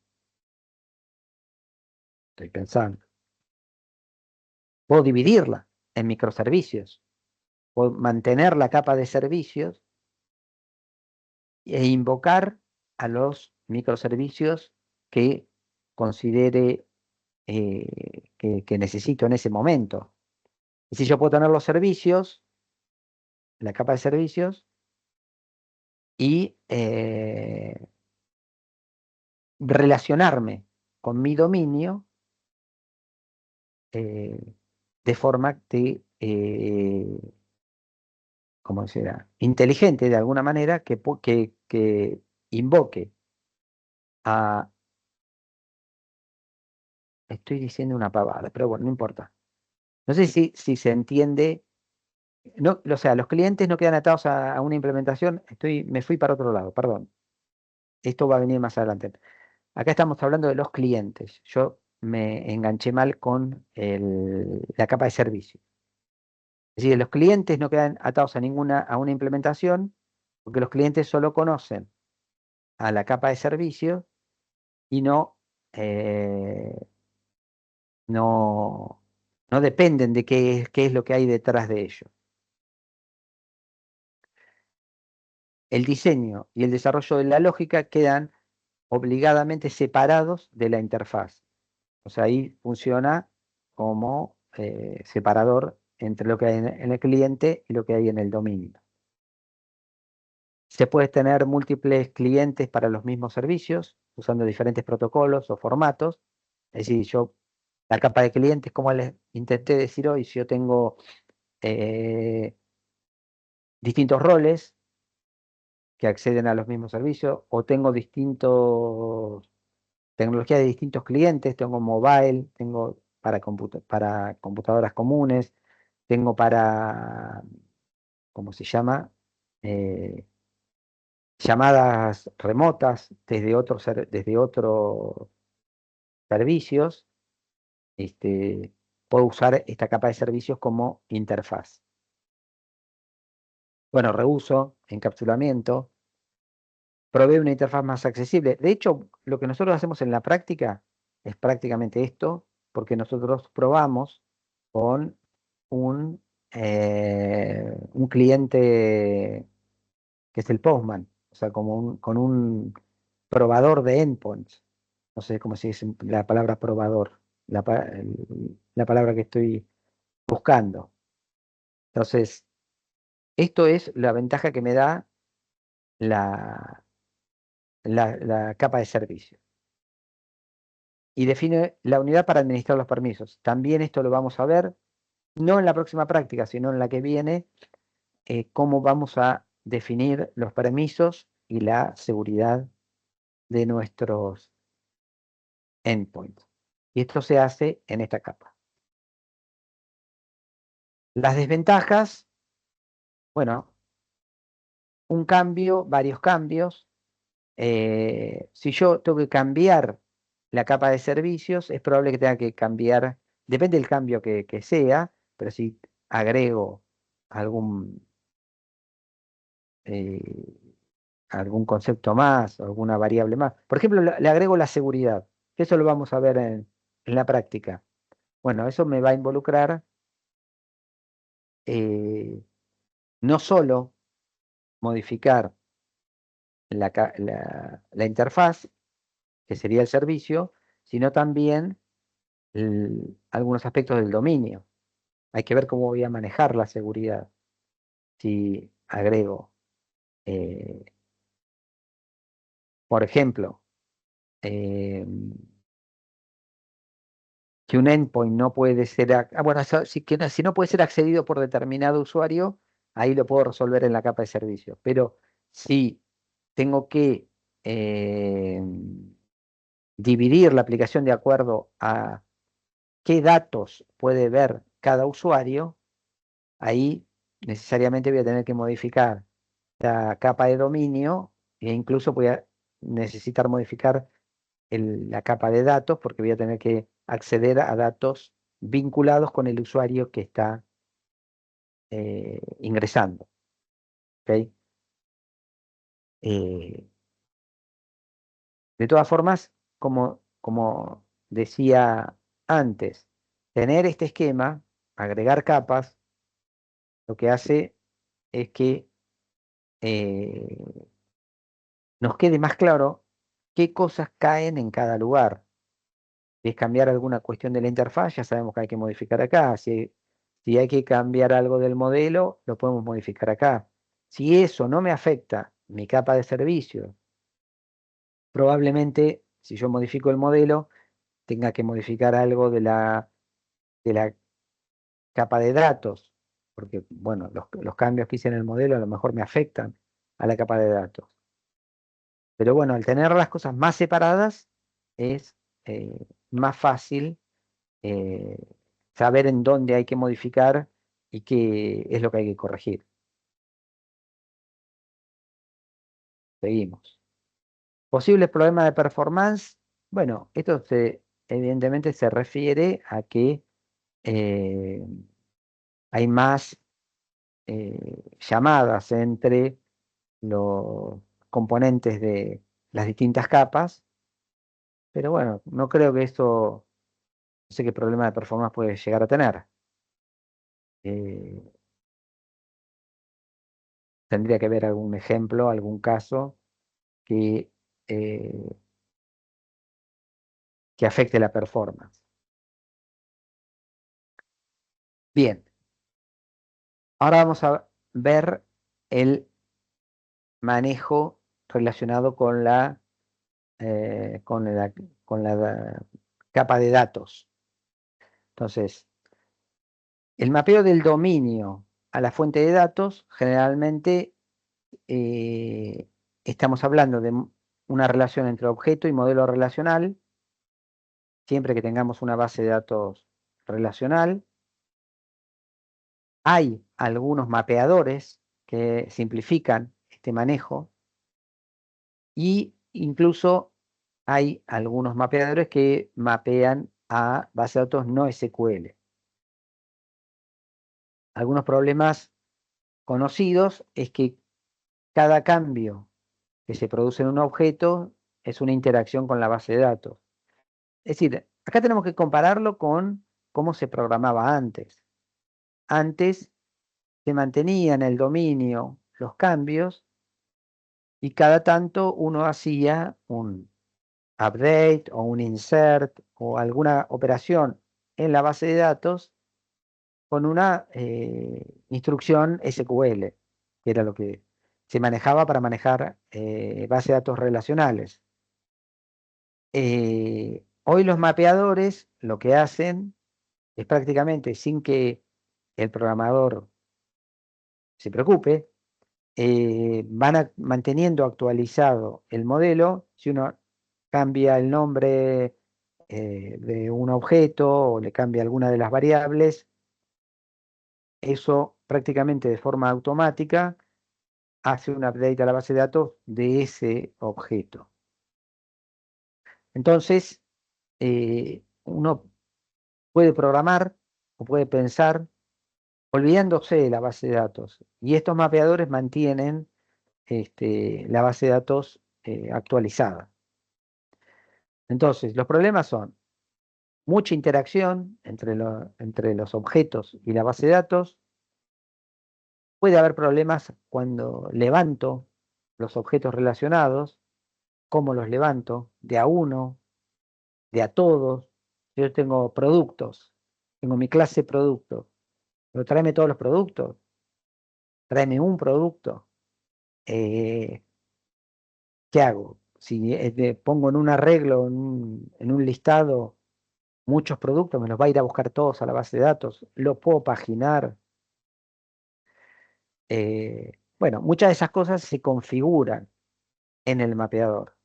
Puedo dividirla en microservicios. Puedo mantener la capa de servicios e invocar a los microservicios que considere que necesito en ese momento. Y si yo puedo tener los servicios, la capa de servicios, y relacionarme con mi dominio de forma ¿cómo será? Inteligente de alguna manera que invoque a... Estoy diciendo una pavada, pero bueno, no importa. No sé si se entiende. No, o sea, los clientes no quedan atados a una implementación. Me fui para otro lado, perdón. Esto va a venir más adelante. Acá estamos hablando de los clientes. Yo me enganché mal con la capa de servicio. Es decir, los clientes no quedan atados a una implementación, porque los clientes solo conocen a la capa de servicio y eh, no, no dependen de qué es lo que hay detrás de ello. El diseño y el desarrollo de la lógica quedan obligadamente separados de la interfaz. O sea, ahí funciona como separador entre lo que hay en el cliente y lo que hay en el dominio. Se puede tener múltiples clientes para los mismos servicios, usando diferentes protocolos o formatos. Es decir, la capa de clientes, como les intenté decir hoy, si yo tengo distintos roles que acceden a los mismos servicios, o tengo tecnología de distintos clientes, tengo mobile, tengo para computadoras comunes, tengo para, ¿cómo se llama? Eh, llamadas remotas desde otros servicios. Puedo usar esta capa de servicios como interfaz. Bueno, reuso, encapsulamiento, provee una interfaz más accesible. De hecho, lo que nosotros hacemos en la práctica es prácticamente esto, porque nosotros probamos con un cliente que es el Postman, o sea, con un probador de endpoints. No sé cómo se dice la palabra probador, la palabra que estoy buscando. Entonces, esto es la ventaja que me da la, la capa de servicio. Y define la unidad para administrar los permisos. También esto lo vamos a ver, no en la próxima práctica, sino en la que viene, cómo vamos a definir los permisos y la seguridad de nuestros endpoints. Y esto se hace en esta capa. Las desventajas, bueno, un cambio, varios cambios. Si yo tengo que cambiar la capa de servicios, es probable que tenga que cambiar, depende del cambio que sea, pero si agrego algún, eh, algún concepto más, o alguna variable más. Por ejemplo, le agrego la seguridad, que eso lo vamos a ver en la práctica? Bueno, eso me va a involucrar no solo modificar la interfaz, que sería el servicio, sino también algunos aspectos del dominio. Hay que ver cómo voy a manejar la seguridad. Si agrego, por ejemplo, que un endpoint no puede ser, bueno, si no puede ser accedido por determinado usuario, ahí lo puedo resolver en la capa de servicio. Pero si tengo que dividir la aplicación de acuerdo a qué datos puede ver cada usuario, ahí necesariamente voy a tener que modificar la capa de dominio e incluso voy a necesitar modificar la capa de datos porque voy a tener que acceder a datos vinculados con el usuario que está ingresando. ¿Okay? De todas formas, como decía antes, tener este esquema, agregar capas, lo que hace es que nos quede más claro qué cosas caen en cada lugar. Si es cambiar alguna cuestión de la interfaz, ya sabemos que hay que modificar acá. Si hay que cambiar algo del modelo, lo podemos modificar acá. Si eso no me afecta mi capa de servicio, probablemente si yo modifico el modelo, tenga que modificar algo de la capa de datos, porque bueno, los cambios que hice en el modelo a lo mejor me afectan a la capa de datos. Pero bueno, al tener las cosas más separadas, es más fácil eh, saber en dónde hay que modificar y qué es lo que hay que corregir. Seguimos. Posibles problemas de performance. Bueno, esto evidentemente se refiere a que eh, hay más llamadas entre los componentes de las distintas capas, pero bueno, no creo que esto, no sé qué problema de performance puede llegar a tener. Eh, Tendría que ver algún ejemplo, algún caso que, eh, que afecte la performance. Bien, ahora vamos a ver el manejo relacionado con la capa de datos. Entonces, el mapeo del dominio a la fuente de datos, generalmente estamos hablando de una relación entre objeto y modelo relacional, siempre que tengamos una base de datos relacional. Hay algunos mapeadores que simplifican este manejo y incluso hay algunos mapeadores que mapean a base de datos no SQL. Algunos problemas conocidos es que cada cambio que se produce en un objeto es una interacción con la base de datos. Es decir, acá tenemos que compararlo con cómo se programaba antes. Antes se mantenía en el dominio los cambios y cada tanto uno hacía un update o un insert o alguna operación en la base de datos con una instrucción SQL, que era lo que se manejaba para manejar bases de datos relacionales. Hoy los mapeadores lo que hacen es prácticamente sin que el programador se preocupe, van manteniendo actualizado el modelo. Si uno cambia el nombre de un objeto o le cambia alguna de las variables, eso prácticamente de forma automática hace un update a la base de datos de ese objeto. Entonces, uno puede programar o puede pensar olvidándose de la base de datos. Y estos mapeadores mantienen la base de datos actualizada. Entonces, los problemas son mucha interacción entre los objetos y la base de datos. Puede haber problemas cuando levanto los objetos relacionados, cómo los levanto, de a uno, de a todos. Yo tengo productos, tengo mi clase producto, pero tráeme todos los productos, tráeme un producto. ¿Qué hago? Si pongo en un arreglo, en un listado, muchos productos, me los va a ir a buscar todos a la base de datos, lo puedo paginar. Bueno, muchas de esas cosas se configuran en el mapeador.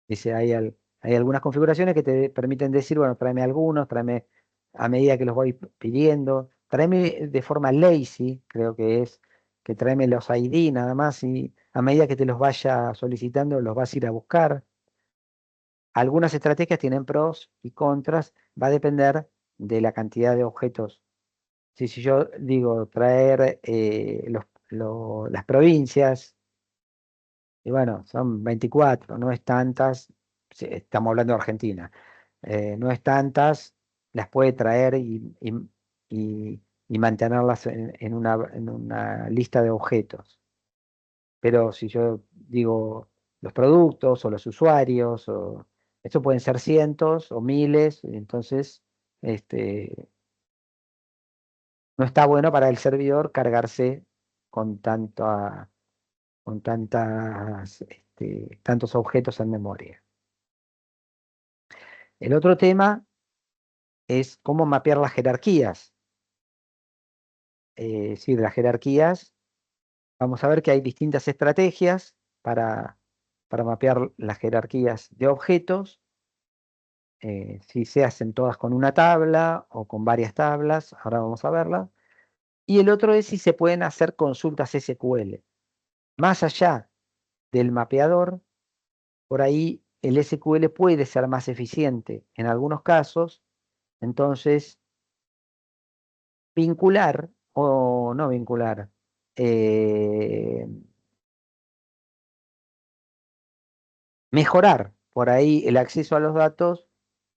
Dice, hay algunas configuraciones que te permiten decir, bueno, tráeme algunos, tráeme a medida que los voy pidiendo, tráeme de forma lazy, creo que es, que tráeme los ID nada más y a medida que te los vaya solicitando, los vas a ir a buscar. Algunas estrategias tienen pros y contras, va a depender de la cantidad de objetos. Si yo digo traer las provincias, y bueno, son 24, no es tantas, estamos hablando de Argentina, no es tantas, las puede traer y mantenerlas en una lista de objetos. Pero si yo digo los productos o los usuarios, esto pueden ser cientos o miles, entonces no está bueno para el servidor cargarse con tantos objetos en memoria. El otro tema es cómo mapear las jerarquías. Sí, de las jerarquías, vamos a ver que hay distintas estrategias para mapear las jerarquías de objetos. Si se hacen todas con una tabla o con varias tablas, ahora vamos a verla. Y el otro es si se pueden hacer consultas SQL. Más allá del mapeador, por ahí el SQL puede ser más eficiente en algunos casos, entonces vincular o no vincular, mejorar por ahí el acceso a los datos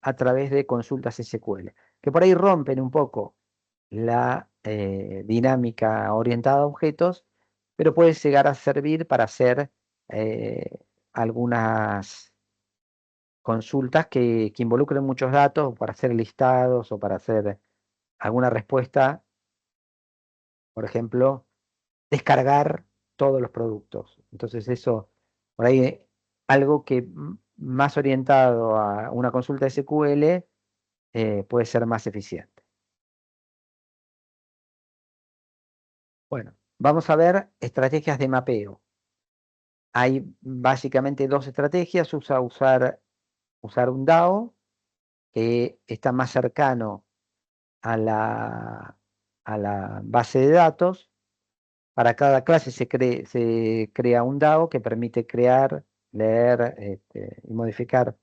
a través de consultas SQL, que por ahí rompen un poco la dinámica orientada a objetos, pero puede llegar a servir para hacer algunas consultas que involucren muchos datos, para hacer listados o para hacer alguna respuesta, por ejemplo, descargar todos los productos. Entonces eso, por ahí, algo que más orientado a una consulta SQL puede ser más eficiente. Bueno, vamos a ver estrategias de mapeo. Hay básicamente dos estrategias. Usar un DAO, que está más cercano a la base de datos. Para cada clase se crea un DAO que permite crear, leer y modificar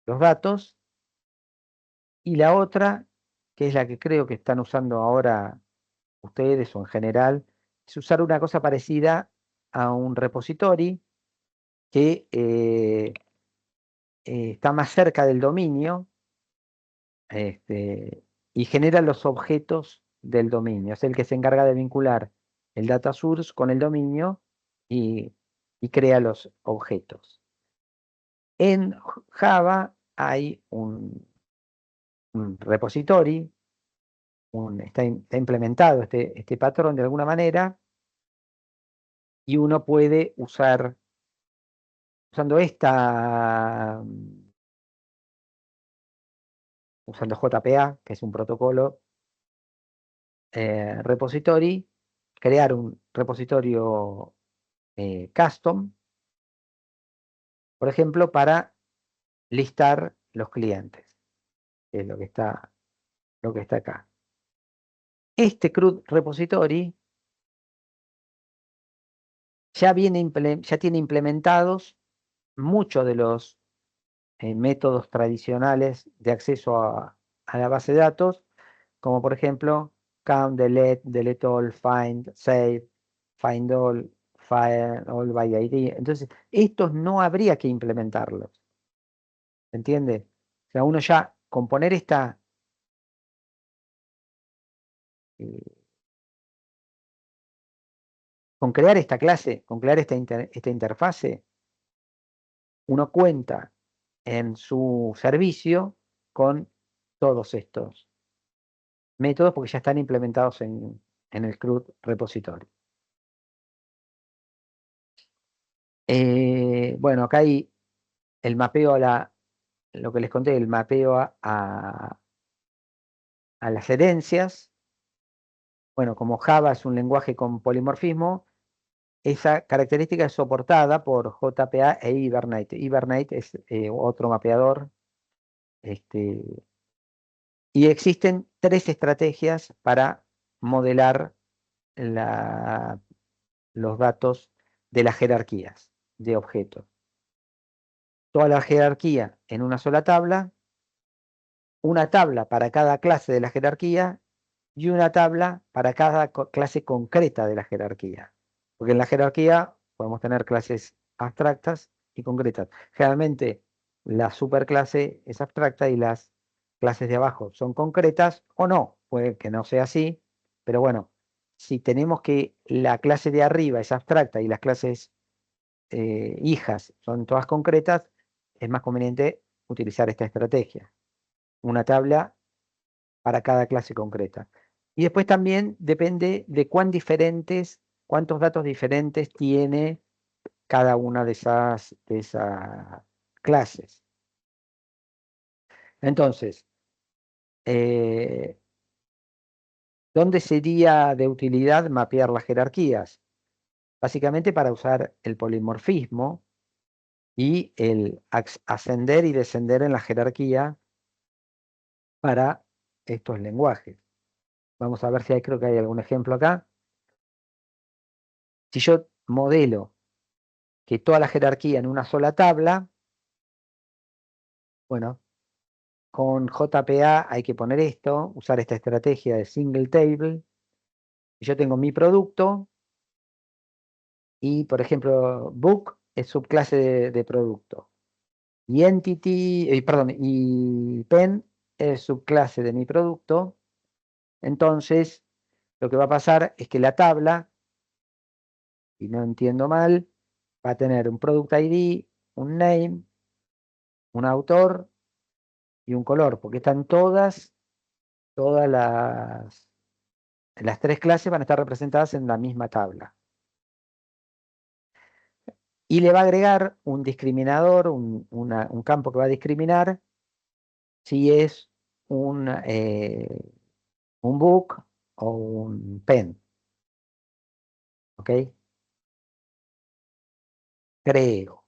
los datos. Y la otra, que es la que creo que están usando ahora ustedes o en general, es usar una cosa parecida a un repository que está más cerca del dominio y genera los objetos del dominio. Es el que se encarga de vincular el data source con el dominio y crea los objetos. En Java hay un repository, está implementado este patrón de alguna manera, y uno puede usando usando JPA, que es un protocolo repository, crear un repositorio custom, por ejemplo, para listar los clientes, que es lo que está acá. Este CRUD repository ya tiene implementados muchos de los métodos tradicionales de acceso a la base de datos, como por ejemplo count, delete all, find, save, find all by ID. Entonces, estos no habría que implementarlos. ¿Se entiende? O sea, uno ya componer eh, con crear esta clase, con crear esta interfase, uno cuenta en su servicio con todos estos métodos porque ya están implementados en el CRUD repository. Bueno, acá hay el mapeo lo que les conté, el mapeo a las herencias. Bueno, como Java es un lenguaje con polimorfismo, esa característica es soportada por JPA e Hibernate. Hibernate es otro mapeador. Y existen 3 estrategias para modelar los datos de las jerarquías de objetos. Toda la jerarquía en una sola tabla, una tabla para cada clase de la jerarquía y una tabla para cada clase concreta de la jerarquía. Porque en la jerarquía podemos tener clases abstractas y concretas. Generalmente la superclase es abstracta y las clases de abajo son concretas o no. Puede que no sea así, pero bueno, si tenemos que la clase de arriba es abstracta y las clases hijas son todas concretas, es más conveniente utilizar esta estrategia. Una tabla para cada clase concreta. Y después también depende de cuántos datos diferentes tiene cada una de esas clases. Entonces, ¿dónde sería de utilidad mapear las jerarquías? Básicamente para usar el polimorfismo y el ascender y descender en la jerarquía para estos lenguajes. Vamos a ver si creo que hay algún ejemplo acá. Si yo modelo que toda la jerarquía en una sola tabla, bueno, con JPA hay que poner esto, usar esta estrategia de single table. Y yo tengo mi producto y, por ejemplo, book es subclase de producto. Y entity, perdón, y pen es subclase de mi producto. Entonces, lo que va a pasar es que la tabla, y no entiendo mal, va a tener un product ID, un name, un autor y un color, porque están todas las 3 clases van a estar representadas en la misma tabla. Y le va a agregar un discriminador, un campo que va a discriminar si es un book o un pen. ¿Ok? Creo.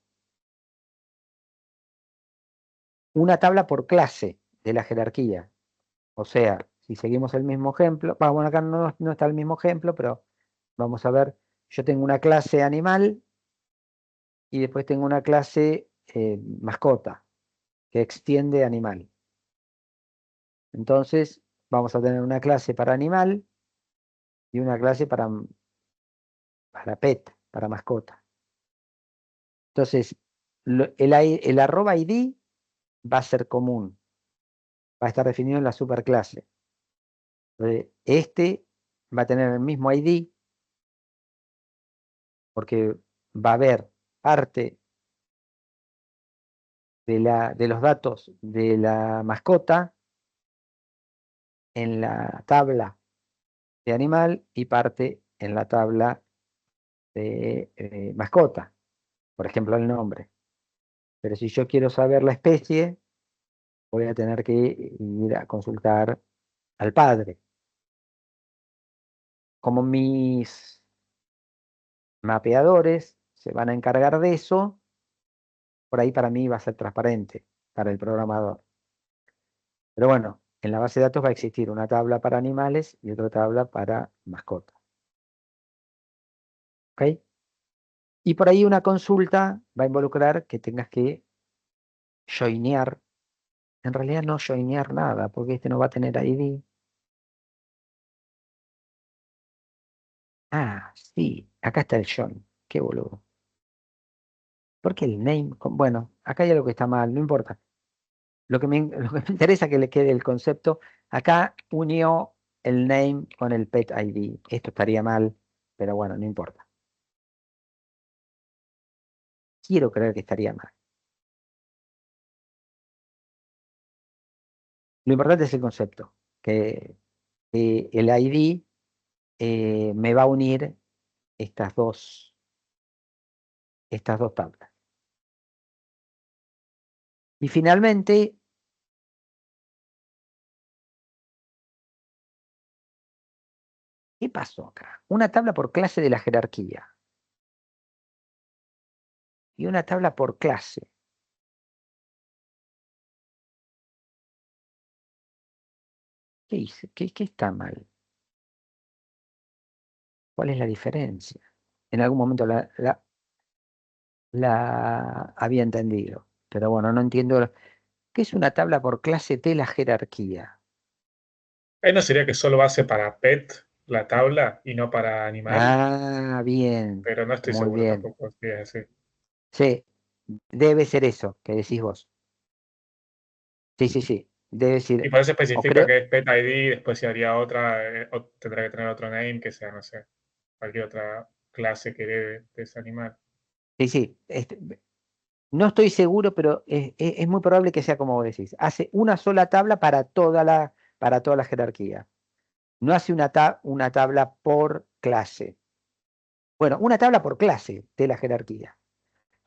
Una tabla por clase de la jerarquía. O sea, si seguimos el mismo ejemplo, bueno, acá no está el mismo ejemplo, pero vamos a ver, yo tengo una clase animal y después tengo una clase mascota que extiende animal. Entonces, vamos a tener una clase para animal y una clase para pet, para mascota. Entonces, el arroba ID va a ser común, va a estar definido en la superclase. Este va a tener el mismo ID porque va a haber parte de los datos de la mascota en la tabla de animal y parte en la tabla de mascota, por ejemplo el nombre. Pero si yo quiero saber la especie, voy a tener que ir a consultar al padre. Como mis mapeadores se van a encargar de eso, por ahí para mí va a ser transparente para el programador. Pero bueno, en la base de datos va a existir una tabla para animales y otra tabla para mascotas. ¿Ok? Y por ahí una consulta va a involucrar que tengas que joinear. En realidad no joinear nada, porque este no va a tener ID. Ah, sí, acá está el join. Qué boludo. ¿Por qué el name? Bueno, acá hay algo que está mal, no importa. lo que me interesa que le quede el concepto, acá unió el name con el pet ID. Esto estaría mal, pero bueno, no importa. Quiero creer que estaría mal. Lo importante es el concepto, que el ID me va a unir estas dos tablas. Y finalmente, ¿qué pasó acá? Una tabla por clase de la jerarquía. Y una tabla por clase. ¿Qué hice? ¿Qué está mal? ¿Cuál es la diferencia? En algún momento la había entendido, pero bueno, no entiendo. ¿Qué es una tabla por clase de la jerarquía? ¿No sería que solo base para pet la tabla y no para animal? Ah, bien, Pero no estoy muy seguro bien. tampoco si es así. Sí, debe ser eso que decís vos. Sí, sí, sí, debe Y ser, por eso o especifica creo, que es pet ID, después si haría otra, tendrá que tener otro name que sea, no sé, cualquier otra clase que herede de ese animal. sí, sí, no estoy seguro, pero es muy probable que sea como vos decís. Hace una sola tabla para toda la jerarquía. No hace una tabla por clase. Bueno, una tabla por clase de la jerarquía.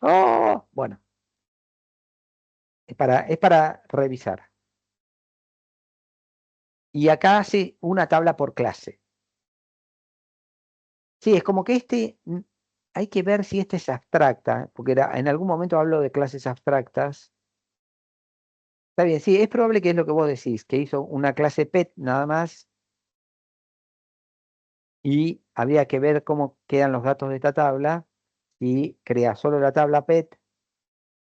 Oh, bueno, es para revisar. Y acá hace una tabla por clase. Sí, es como que hay que ver si esta es abstracta, porque en algún momento hablo de clases abstractas. Está bien, sí, es probable que es lo que vos decís, que hizo una clase PET nada más y habría que ver cómo quedan los datos de esta tabla y crea solo la tabla PET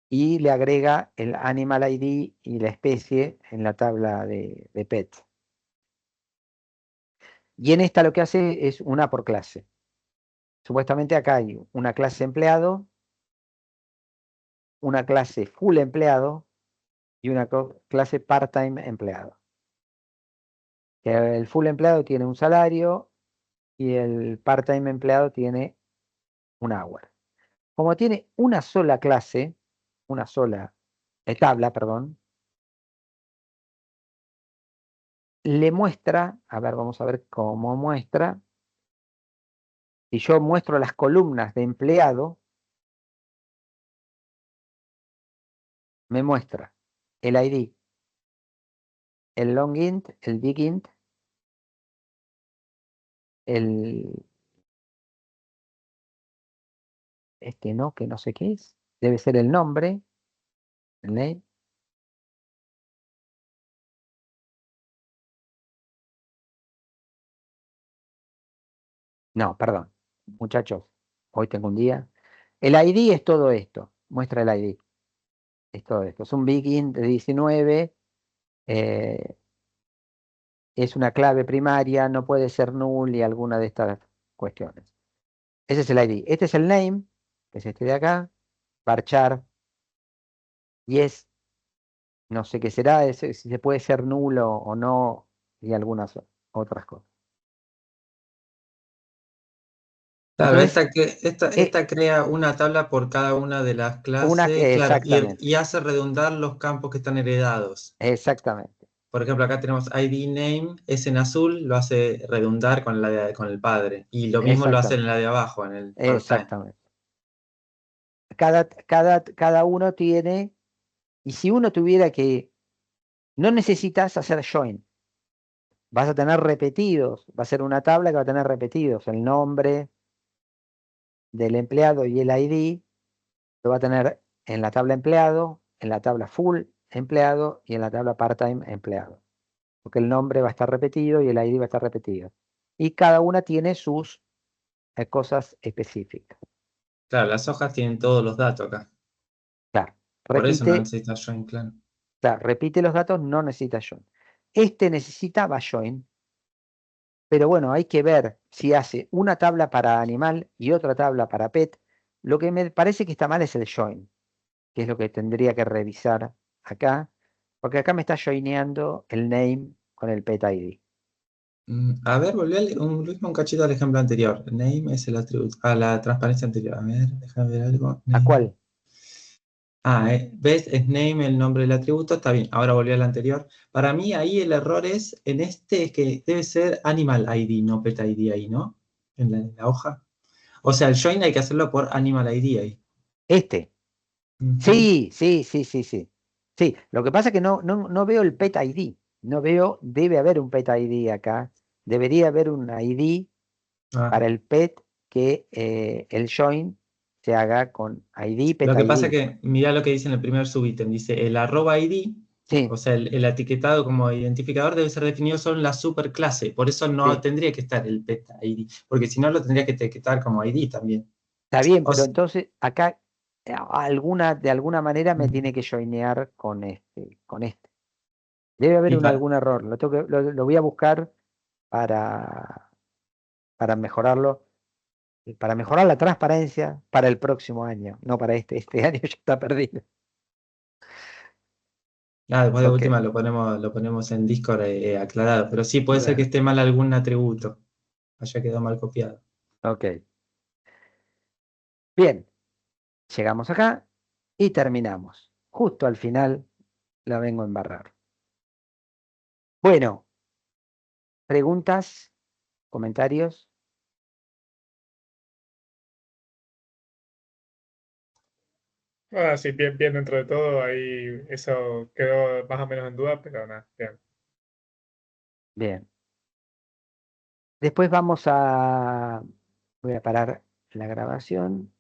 y le agrega el animal ID y la especie en la tabla de PET. Y en esta lo que hace es una por clase. Supuestamente acá hay una clase empleado, una clase full empleado y una clase part-time empleado. Que el full empleado tiene un salario y el part-time empleado tiene un hour. Como tiene una sola clase, una sola tabla, perdón, le muestra, a ver, vamos a ver cómo muestra. Si yo muestro las columnas de empleado, me muestra el ID, el long int, el big int, no, que no sé qué es, debe ser el nombre, el name. No, perdón, muchachos, hoy tengo un día. El ID es todo esto, muestra el ID, es todo esto. Es un big int de 19, es una clave primaria, no puede ser null y alguna de estas cuestiones. Ese es el ID. Este es el name, que es este de acá, varchar, y es, no sé qué será, si se puede ser nulo o no, y algunas otras cosas. Claro, Entonces, esta crea una tabla por cada una de las una clases, que claro, exactamente, y hace redundar los campos que están heredados. exactamente, Por ejemplo, acá tenemos ID name, es en azul, lo hace redundar con con el padre. Y lo mismo lo hace en exactamente, la de abajo, en el part-time. exactamente. Cada uno tiene, y si uno tuviera que, no necesitas hacer join, vas a tener repetidos, va a ser una tabla que va a tener repetidos el nombre del empleado y el ID, lo va a tener en la tabla empleado, en la tabla full empleado y en la tabla part-time empleado. Porque el nombre va a estar repetido y el ID va a estar repetido. Y cada una tiene sus cosas específicas. Claro, las hojas tienen todos los datos acá. Claro, Por eso no repite, necesitas join, claro. claro, repite los datos, no necesita join. Este necesitaba join, pero bueno, hay que ver si hace una tabla para animal y otra tabla para pet. Lo que me parece que está mal es el join, que es lo que tendría que revisar acá. Porque acá me está joineando el name con el pet ID. A ver, volví un cachito al ejemplo anterior. Name es el atributo. A la transparencia anterior. A ver, déjame ver algo. ¿A Name. cuál? ¿Ves? Es name el nombre del atributo. Está bien. Ahora volví al anterior. Para mí ahí el error es, en este, es que debe ser animal ID, no pet ID ahí, ¿no? En la hoja. O sea, el join hay que hacerlo por animal ID ahí. Este. Ujú. Sí, sí, sí, sí, sí. Sí, lo que pasa es que no veo el pet ID. No veo, debe haber un pet ID acá. Debería haber un ID Ah. para el pet que el join se haga con ID, pet Lo que ID. pasa es que, mirá lo que dice en el primer subítem, dice el @ID, Sí, o sea, el etiquetado como identificador debe ser definido solo en la superclase, por eso no sí. tendría que estar el pet ID, porque si no lo tendría que etiquetar como ID también. Está bien, O pero sea, entonces acá de alguna manera me tiene que joinear con este. Debe haber y algún error. Lo voy a buscar para, para mejorarlo, para mejorar la transparencia para el próximo año, no para este. Este año ya está perdido. después de Ok, última lo ponemos en Discord aclarado, pero sí puede ser que claro, esté mal algún atributo, haya quedado mal copiado. ok. Bien, llegamos acá y terminamos. Justo al final la vengo a embarrar. Bueno, preguntas, comentarios. Sí, bien, bien dentro de todo, ahí eso quedó más o menos en duda, pero nada, bien. Bien. Después voy a parar la grabación.